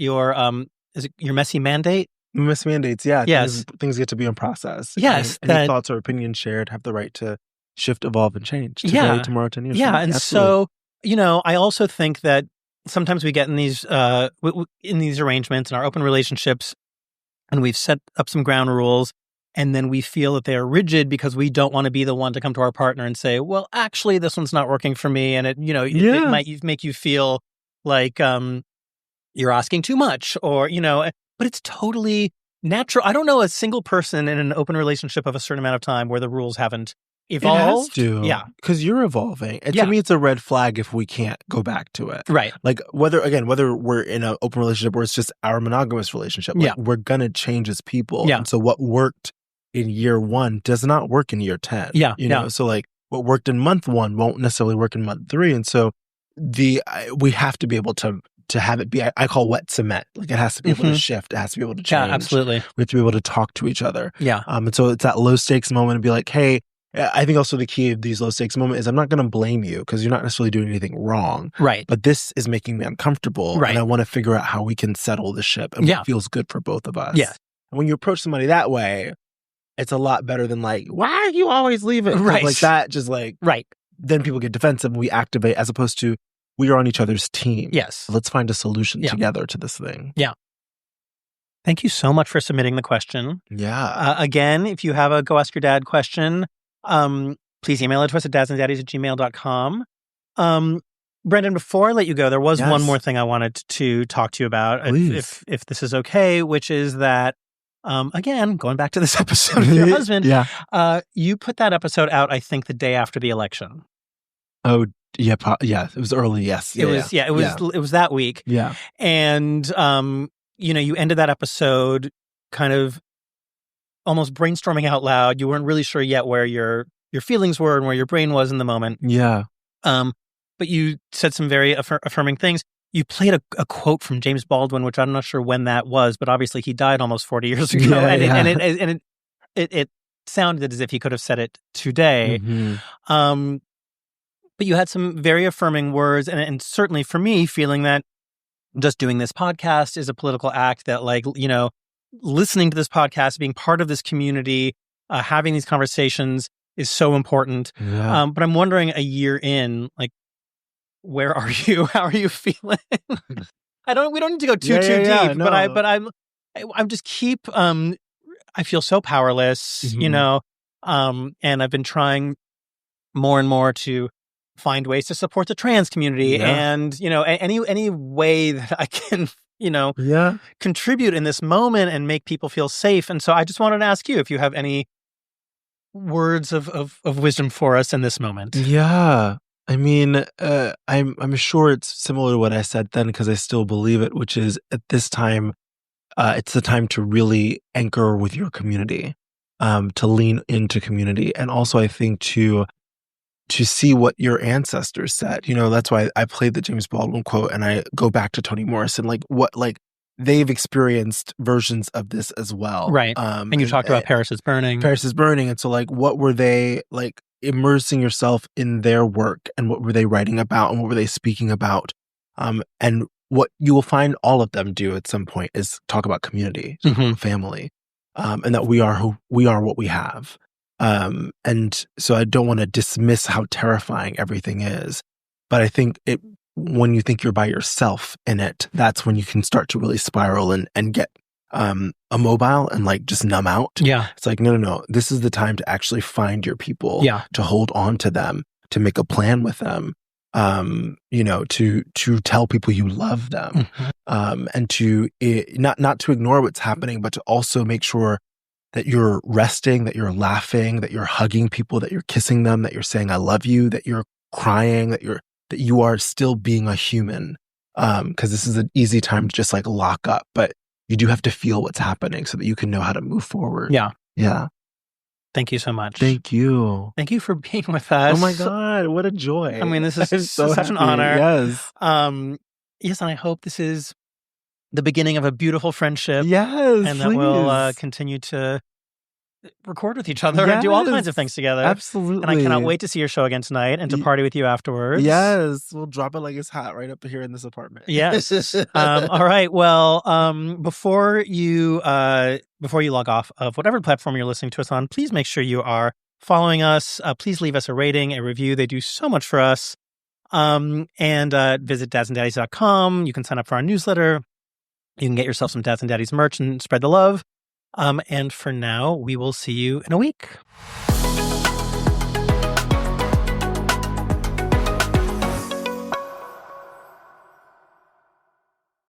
is it your messy mandate? Messy mandates, yeah. Yes, things get to be in process. Yes, any thoughts or opinions shared have the right to shift, evolve, and change. Today, tomorrow, 10 years. Yeah, and so I also think that sometimes we get in these arrangements in our open relationships, and we've set up some ground rules. And then we feel that they are rigid because we don't want to be the one to come to our partner and say, well, actually, this one's not working for me. And it might make you feel like you're asking too much or, but it's totally natural. I don't know a single person in an open relationship of a certain amount of time where the rules haven't evolved. It has to. Yeah. Because you're evolving. And to me, it's a red flag if we can't go back to it. Right. Whether we're in an open relationship or it's just our monogamous relationship, we're going to change as people. Yeah. And so what worked in year 1 does not work in year 10. Yeah. So what worked in month 1 won't necessarily work in month 3. And so we have to be able to have it be, I call wet cement. It has to be able to shift. It has to be able to change. Yeah, absolutely. We have to be able to talk to each other. Yeah. And so it's that low stakes moment to be like, hey, I think also the key of these low stakes moments is I'm not going to blame you because you're not necessarily doing anything wrong. Right. But this is making me uncomfortable. Right. And I want to figure out how we can settle the ship and what feels good for both of us. Yeah. And when you approach somebody that way, it's a lot better than why are you always leaving? Right. That just right. Then people get defensive and we activate as opposed to we are on each other's team. Yes. Let's find a solution together to this thing. Yeah. Thank you so much for submitting the question. Yeah. Again, if you have a Go Ask Your Dad question, please email it to us at dadsanddaddies@gmail.com. Brendan, before I let you go, there was one more thing I wanted to talk to you about, if this is okay, which is that, again, going back to this episode with your husband, you put that episode out, I think, the day after the election. Oh, yeah. It was early. Yes. It was that week. Yeah. And, you ended that episode kind of almost brainstorming out loud. You weren't really sure yet where your feelings were and where your brain was in the moment. Yeah. But you said some very affirming things. You played a quote from James Baldwin, which I'm not sure when that was, but obviously he died almost 40 years ago. It sounded as if he could have said it today. Mm-hmm. But you had some very affirming words, and certainly for me, feeling that just doing this podcast is a political act, that listening to this podcast, being part of this community, having these conversations is so important. Yeah. But I'm wondering, a year in, where are you? How are you feeling? We don't need to go too deep, no. but I'm just I feel so powerless, and I've been trying more and more to find ways to support the trans community, and any way that I can contribute in this moment and make people feel safe. And so I just wanted to ask you if you have any words of wisdom for us in this moment. Yeah. I mean, I'm sure it's similar to what I said then, because I still believe it, which is at this time, it's the time to really anchor with your community, to lean into community. And also I think to see what your ancestors said. That's why I played the James Baldwin quote, and I go back to Toni Morrison, they've experienced versions of this as well. Right. And you talked about Paris is Burning. Paris is Burning. And so what were they immersing yourself in their work, and what were they writing about, and what were they speaking about? And what you will find all of them do at some point is talk about community, family, and that we are what we have. And so I don't want to dismiss how terrifying everything is, but I think when you think you're by yourself in it, that's when you can start to really spiral and get immobile and just numb out. Yeah. It's no. This is the time to actually find your people, to hold on to them, to make a plan with them, to tell people you love them, and to not to ignore what's happening, but to also make sure that you're resting, that you're laughing, that you're hugging people, that you're kissing them, that you're saying I love you, that you're crying, that you are still being a human. Because this is an easy time to just lock up, but you do have to feel what's happening so that you can know how to move forward. Yeah. Yeah. Thank you so much. Thank you. Thank you for being with us. Oh my God, what a joy. I mean, this is such an honor. Yes, and I hope this is the beginning of a beautiful friendship. Yes, and that we'll continue to record with each other and do all kinds of things together. Absolutely. And I cannot wait to see your show again tonight and to party with you afterwards. Yes, we'll drop it like it's hot right up here in this apartment. Yes. All right. Well, before you log off of whatever platform you're listening to us on, please make sure you are following us. Please leave us a rating, a review. They do so much for us. And visit dadsanddaddies.com. You can sign up for our newsletter. You can get yourself some Dads and Daddies merch and spread the love. And for now, we will see you in a week.